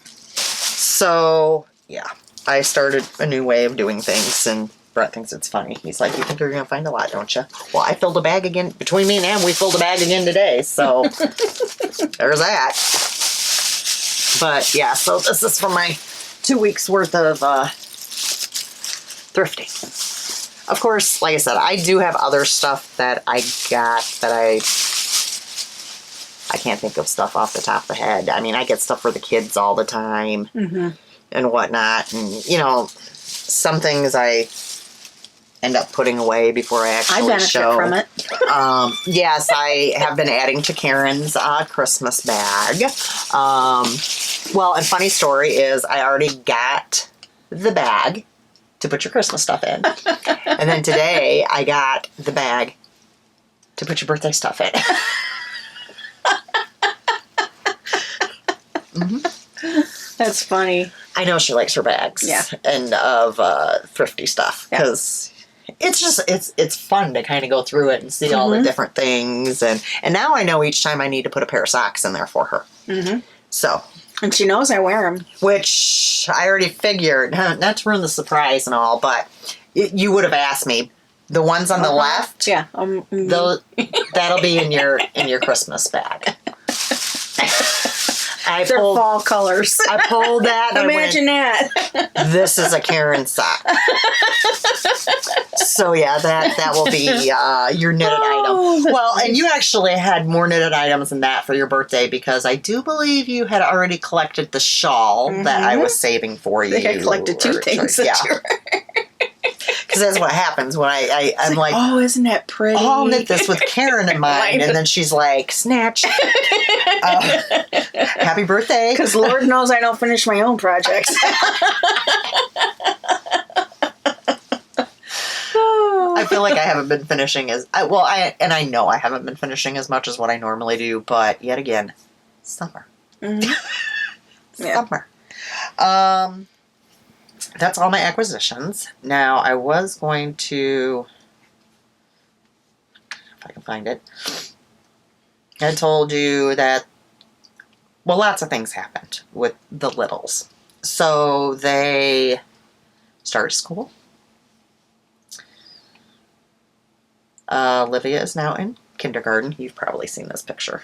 So, yeah. I started a new way of doing things, and Brett thinks it's funny. He's like, you think you're going to find a lot, don't you? Well, I filled a bag again. Between me and him, we filled a bag again today. So, there's that. But, yeah. So, this is from my 2 weeks worth of thrifting. Of course, like I said, I do have other stuff that I got that I can't think of stuff off the top of the head. I mean, I get stuff for the kids all the time and whatnot. And, you know, some things I end up putting away before I actually show. I benefit from it. Yes, I have been adding to Karen's Christmas bag. Well, and funny story is I already got the bag to put your Christmas stuff in. And then today I got the bag to put your birthday stuff in. That's funny. I know she likes her bags. Yeah. And of thrifty stuff. Because it's just, it's fun to kind of go through it and see all the different things. And now I know each time I need to put a pair of socks in there for her. So. And she knows I wear them. Which I already figured, not to ruin the surprise and all, but you would have asked me. The ones on the left, yeah, that'll be in your Christmas bag. They're fall colors. I pulled that. And Imagine that. This is a Karen sock. So yeah, that will be your knitted item. Well, and you actually had more knitted items than that for your birthday because I do believe you had already collected the shawl that I was saving for you. I think I collected 2 things. Yeah. Because that's what happens when I'm like, oh, isn't that pretty? oh, I'll knit this with Karen in mind. And then she's like, snatch. Happy birthday. Because Lord knows I don't finish my own projects. I feel like I haven't been finishing I know I haven't been finishing as much as what I normally do, but yet again, summer. Mm-hmm. Summer. That's all my acquisitions. Now, I was going to, if I can find it, I told you that, well, lots of things happened with the littles. So they started school. Olivia is now in kindergarten. You've probably seen this picture.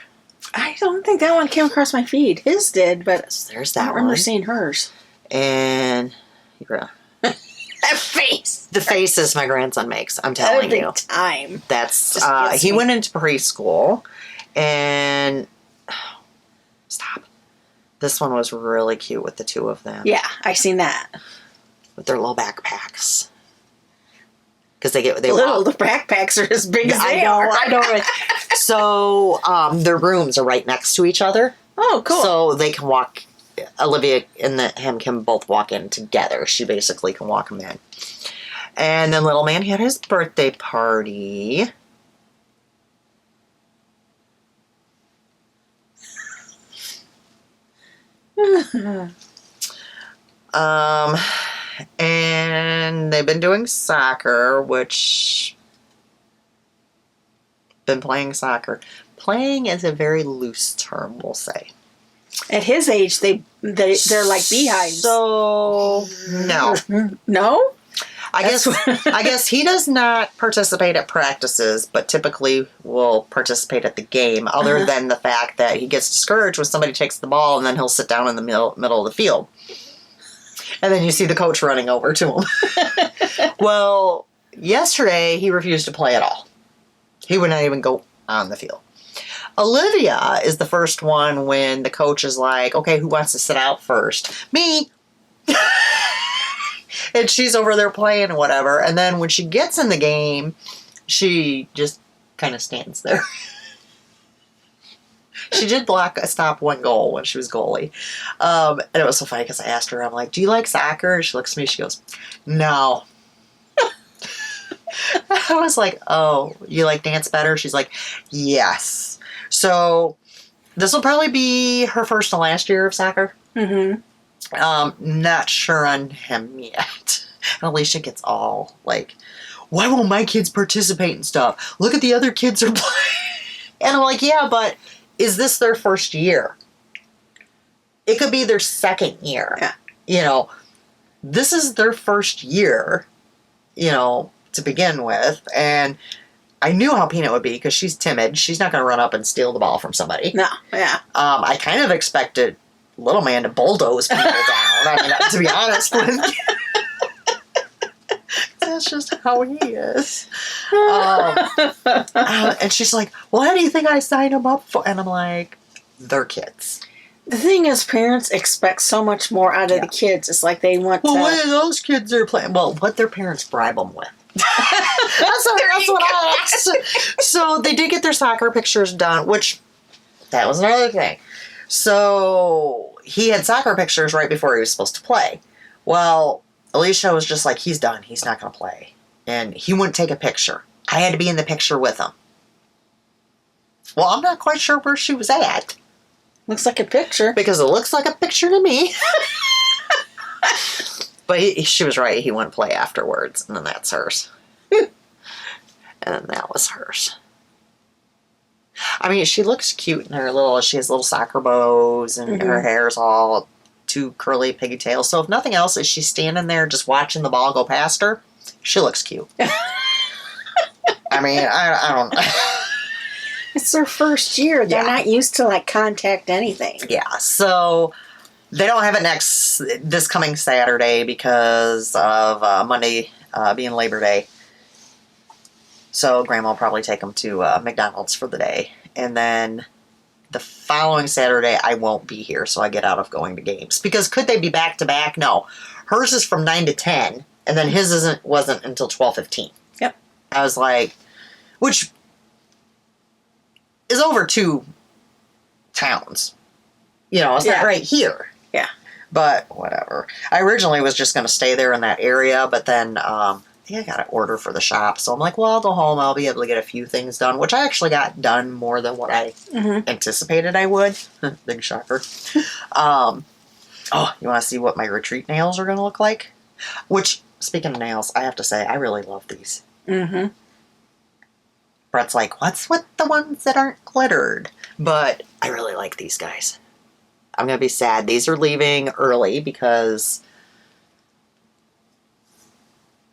I don't think that one came across my feed. His did, but There's that I don't remember one. seeing hers. And That face. the faces my grandson makes, I'm telling Every you. time. That's Just gets he me. went into preschool, and stop. This one was really cute with the two of them. Yeah, I seen that. With their little backpacks. Because they Little, the backpacks are as big as they are. I know. So their rooms are right next to each other. Oh, cool. So they can walk. Olivia and him can both walk in together. She basically can walk him in. And then little man had his birthday party. And they've been doing soccer, which been playing soccer. Playing is a very loose term, we'll say. At his age, they're like beehives. So no. No? I guess he does not participate at practices, but typically will participate at the game, other than the fact that he gets discouraged when somebody takes the ball and then he'll sit down in the middle of the field. And then you see the coach running over to him. Well, yesterday he refused to play at all. He would not even go on the field. Olivia is the first one when the coach is like, okay, who wants to sit out first? Me! And she's over there playing or whatever. And then when she gets in the game, she just kind of stands there. She did stop one goal when she was goalie. And it was so funny because I asked her, I'm like, do you like soccer? And she looks at me, she goes, no. I was like, oh, you like dance better? She's like, yes. So this will probably be her first and last year of soccer. Mm-hmm. Not sure on him yet. And Alisha gets all like, why won't my kids participate and stuff? Look at the other kids are playing. And I'm like, yeah, but is this their first year? It could be their second year. Yeah. You know, this is their first year, you know, to begin with. And I knew how Peanut would be because she's timid. She's not going to run up and steal the ball from somebody. No, yeah. I kind of expected little man to bulldoze people down. I mean, to be honest with you. That's just how he is. And she's like, well, how do you think I signed him up for? And I'm like, they're kids. The thing is, parents expect so much more out of the kids. It's like they want Well, to... what are those kids are playing? Well, what their parents bribe them with. That's what I asked. So they did get their soccer pictures done, which that was another thing. So he had soccer pictures right before he was supposed to play. Well, Alisha was just like, he's done. He's not going to play. And he wouldn't take a picture. I had to be in the picture with him. Well, I'm not quite sure where she was at. Looks like a picture. Because it looks like a picture to me. But she was right. He wouldn't play afterwards. And then that's hers. And then that was hers. I mean, she looks cute in her she has little soccer bows and her hair's all two curly pigtails. So if nothing else, is she standing there just watching the ball go past her? She looks cute. I mean, I don't know. It's their first year. They're not used to like contact anything. Yeah, so they don't have it this coming Saturday because of Monday being Labor Day. So Grandma will probably take them to McDonald's for the day. And then the following Saturday, I won't be here, so I get out of going to games. Because could they be back-to-back? No. Hers is from 9 to 10, And then his wasn't until 12:15. Yep. I was like, which is over 2 towns. You know, it's not right here. Yeah. But whatever. I originally was just going to stay there in that area, but then I think I got an order for the shop. So I'm like, well, I'll go home. I'll be able to get a few things done, which I actually got done more than what I anticipated I would. Big shocker. Oh, you want to see what my retreat nails are going to look like? Which, speaking of nails, I have to say, I really love these. Mm-hmm. Brett's like, what's with the ones that aren't glittered? But I really like these guys. I'm going to be sad. These are leaving early because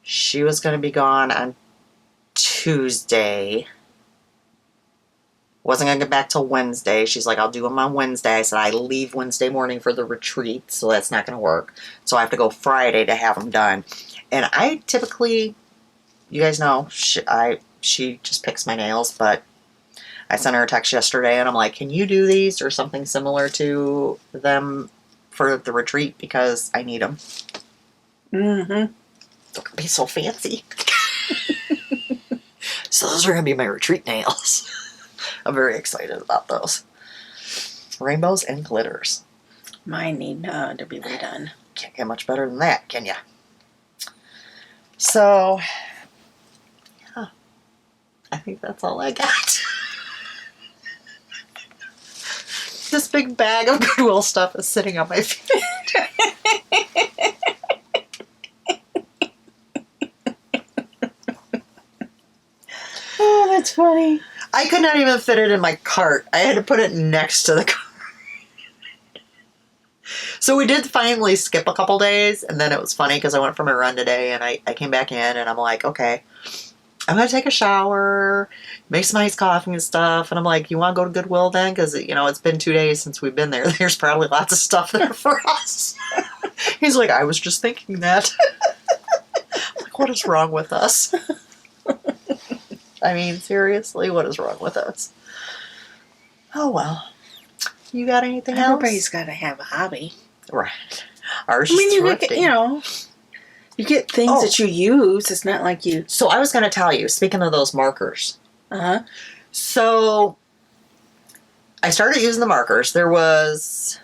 she was going to be gone on Tuesday. Wasn't going to get back till Wednesday. She's like, I'll do them on Wednesday. I said, I leave Wednesday morning for the retreat, so that's not going to work. So I have to go Friday to have them done. And I typically, you guys know, she just picks my nails, but I sent her a text yesterday, and I'm like, can you do these or something similar to them for the retreat? Because I need them. Mm-hmm. They're going to be so fancy. So those are going to be my retreat nails. I'm very excited about those. Rainbows and glitters. Mine need to be redone. Can't get much better than that, can ya? So, yeah. I think that's all I got. This big bag of Goodwill stuff is sitting on my feet. Oh, that's funny. I could not even fit it in my cart. I had to put it next to the cart. So we did finally skip a couple days, and then it was funny because I went for my run today, and I came back in, and I'm like, okay, I'm going to take a shower, make some iced coffee and stuff, and I'm like, you want to go to Goodwill then? Because, you know, it's been 2 days since we've been there. There's probably lots of stuff there for us. He's like, I was just thinking that. I'm like, what is wrong with us? I mean, seriously, what is wrong with us? Oh, well. You got anything else? Everybody's got to have a hobby. Right. Ours I mean, is you thrifting. get, you get things that you use. It's not like you... So I was going to tell you, speaking of those markers. Uh-huh. So I started using the markers. There was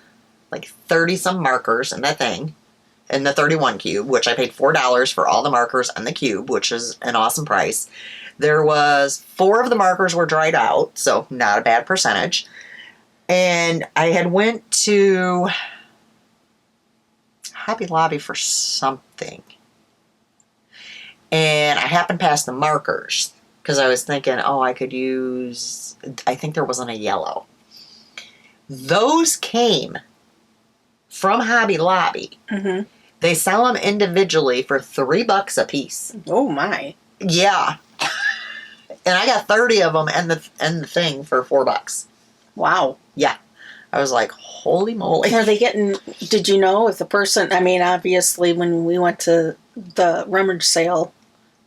like 30-some markers in that thing, in the 31 cube, which I paid $4 for all the markers and the cube, which is an awesome price. There was 4 of the markers were dried out, so not a bad percentage. And I had went to Hobby Lobby for something. And I happened past the markers because I was thinking, oh, I could use, I think there wasn't a yellow. Those came from Hobby Lobby. Mm-hmm. They sell them individually for $3 a piece. Oh, my. Yeah. And I got 30 of them and the thing for $4. Wow. Yeah. I was like, holy moly. Are they getting... Did you know if the person... I mean, obviously, when we went to the rummage sale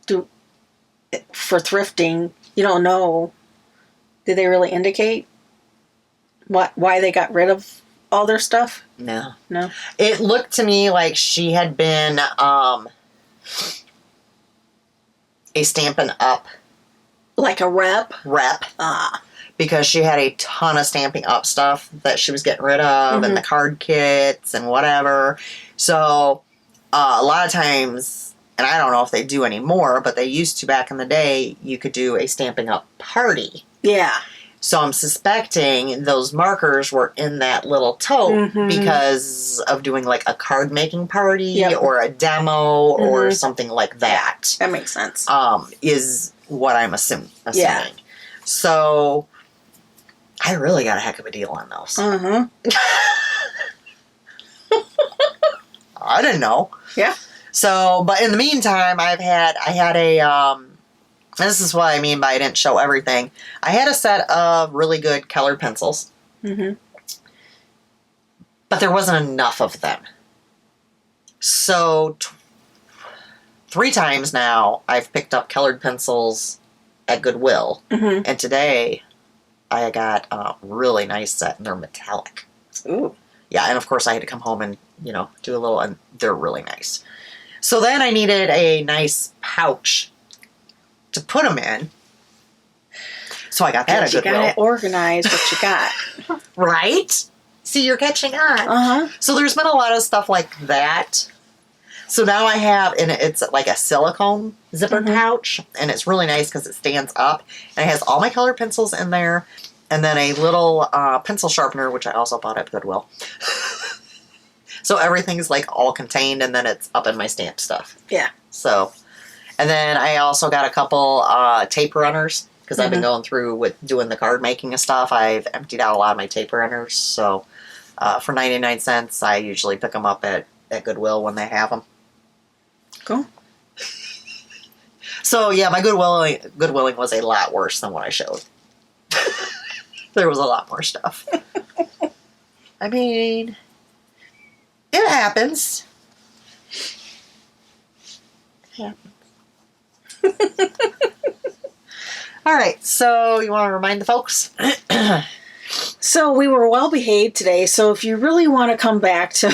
for thrifting, you don't know. Did they really indicate why they got rid of all their stuff? No. No? It looked to me like she had been a Stampin' Up Like a rep? rep. Because she had a ton of Stamping Up stuff that she was getting rid of, and the card kits and whatever. So a lot of times, and I don't know if they do anymore, but they used to back in the day, you could do a Stamping Up party. Yeah. So I'm suspecting those markers were in that little tote because of doing like a card making party or a demo or something like that. That makes sense. Is what I'm assuming. Yeah. So I really got a heck of a deal on those. Uh-huh. I didn't know. Yeah. So, but in the meantime, I had a, this is what I mean by I didn't show everything. I had a set of really good colored pencils. Mm-hmm. But there wasn't enough of them. So, 3 times now, I've picked up colored pencils at Goodwill. Mm-hmm. And today, I got a really nice set, and they're metallic. Ooh. Yeah, and of course, I had to come home and, do a little, and they're really nice. So then I needed a nice pouch to put them in. So I got that at Goodwill. You gotta organize what you got. Right? See, you're catching on. Uh-huh. So there's been a lot of stuff like that. So now I have, and it's like a silicone zipper pouch, and it's really nice because it stands up, and it has all my colored pencils in there, and then a little pencil sharpener, which I also bought at Goodwill. So everything's like all contained, and then it's up in my stamp stuff. Yeah. So, and then I also got a couple tape runners, because I've been going through with doing the card making and stuff. I've emptied out a lot of my tape runners, so for 99 cents, I usually pick them up at Goodwill when they have them. Cool. So yeah, my Goodwilling was a lot worse than what I showed. There was a lot more stuff. I mean, it happens. It happens. All right, so you want to remind the folks? So we were well behaved today, so if you really want to come back to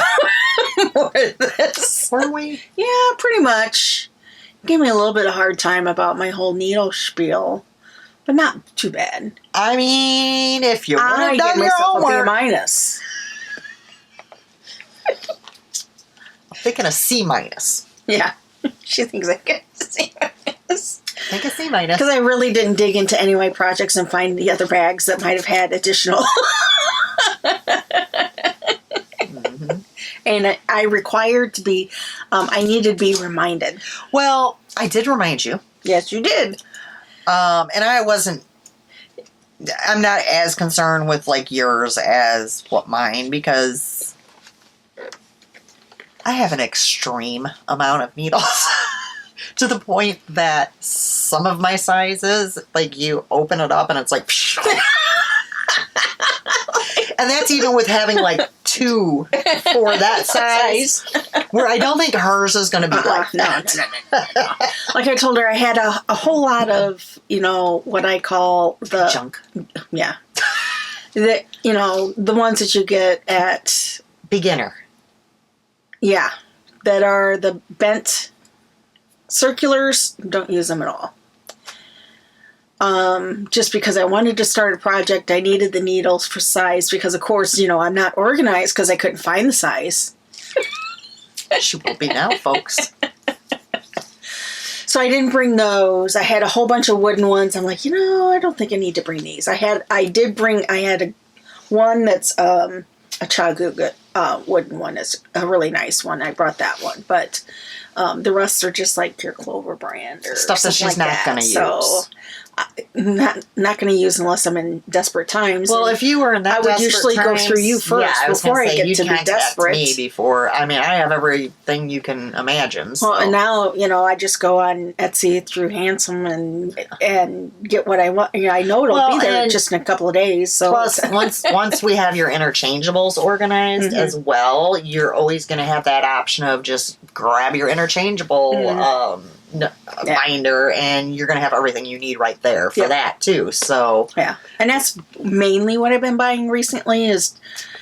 more of this. Were we? Yeah, pretty much. Gave me a little bit of a hard time about my whole needle spiel, but not too bad. I mean, if you would I have give done your myself a B homework. minus. I'm thinking a C minus. Yeah, she thinks I get a C minus. I think a C minus. Because I really didn't dig into any of my projects and find the other bags that might have had additional. And I required to be, I needed to be reminded. Well, I did remind you. Yes, you did. And I'm not as concerned with like yours as what mine, because I have an extreme amount of needles to the point that some of my sizes, like you open it up and it's like, and that's even with having like two for that size, where I don't think hers is going to be like that. No. Like I told her, I had a whole lot of, what I call the Junk. Yeah. The ones that you get at Beginner. Yeah. That are the bent circulars. Don't use them at all. Just because I wanted to start a project, I needed the needles for size because, of course, I'm not organized because I couldn't find the size. She will be now, folks. So I didn't bring those. I had a whole bunch of wooden ones. I'm like, I don't think I need to bring these. I had one that's a chagu wooden one. It's a really nice one. I brought that one, but the rest are just like pure Clover brand or stuff that she's not going to use. So not going to use unless I'm in desperate times. Well, if you were in that, I would usually go through you first before I get to be desperate. Me before, I mean, I have everything you can imagine. So. Well, and now I just go on Etsy through Handsome and get what I want. I know it'll be there just in a couple of days. So plus, once we have your interchangeables organized as well, you're always going to have that option of just grab your interchangeable. Binder, and you're going to have everything you need right there for that too. So yeah, and that's mainly what I've been buying recently is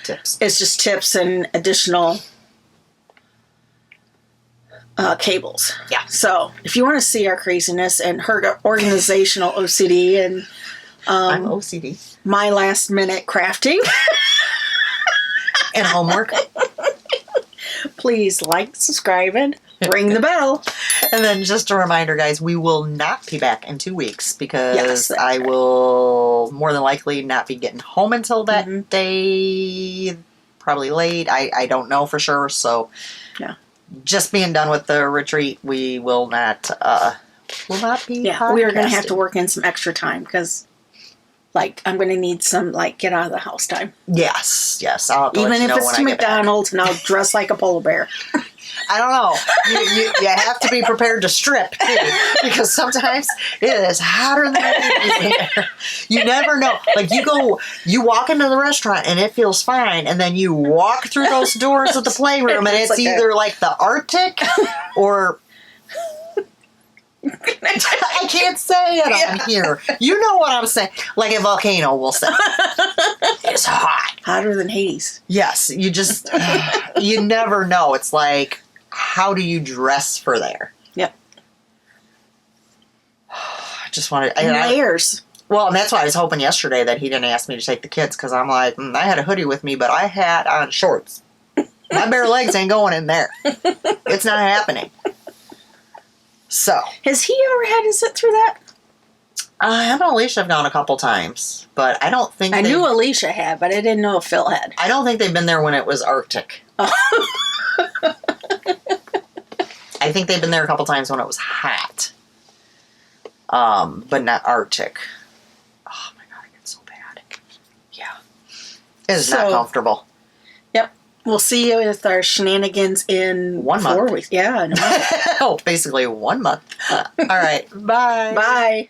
tips. It's just tips and additional cables. Yeah. So if you want to see our craziness and her organizational OCD and I'm OCD, my last minute crafting and homework, please like, subscribe, and ring the bell. And then just a reminder, guys, we will not be back in 2 weeks because I will more than likely not be getting home until that day, probably late. I don't know for sure. So just being done with the retreat, we will not be. Yeah, we are going to have to work in some extra time because I'm going to need some get out of the house time. Yes. I'll have to even let you if know it's when to I get McDonald's and I'll dress like a polar bear. I don't know. You have to be prepared to strip too, because sometimes it is hotter than it is. You never know. Like you walk into the restaurant and it feels fine, and then you walk through those doors of the playroom and it's either like the Arctic or. I can't say it on here. You know what I'm saying? Like a volcano will say. It's hot. Hotter than Hades. Yes. You just, you never know. It's like, how do you dress for there? Yep. I just wanted Layers. Well, and that's why I was hoping yesterday that he didn't ask me to take the kids, because I'm like, I had a hoodie with me, but I had on shorts. My bare legs ain't going in there. It's not happening. So. Has he ever had to sit through that? Him and Alisha have gone a couple times, but I don't think I knew Alisha had, but I didn't know if Phil had. I don't think they've been there when it was Arctic. I think they've been there a couple times when it was hot. But not Arctic. Oh my God, it gets so bad. Yeah. It's not comfortable. Yep. We'll see you with our shenanigans in 1 month. 4 weeks. Yeah, in a month. Oh, basically 1 month. All right. Bye. Bye.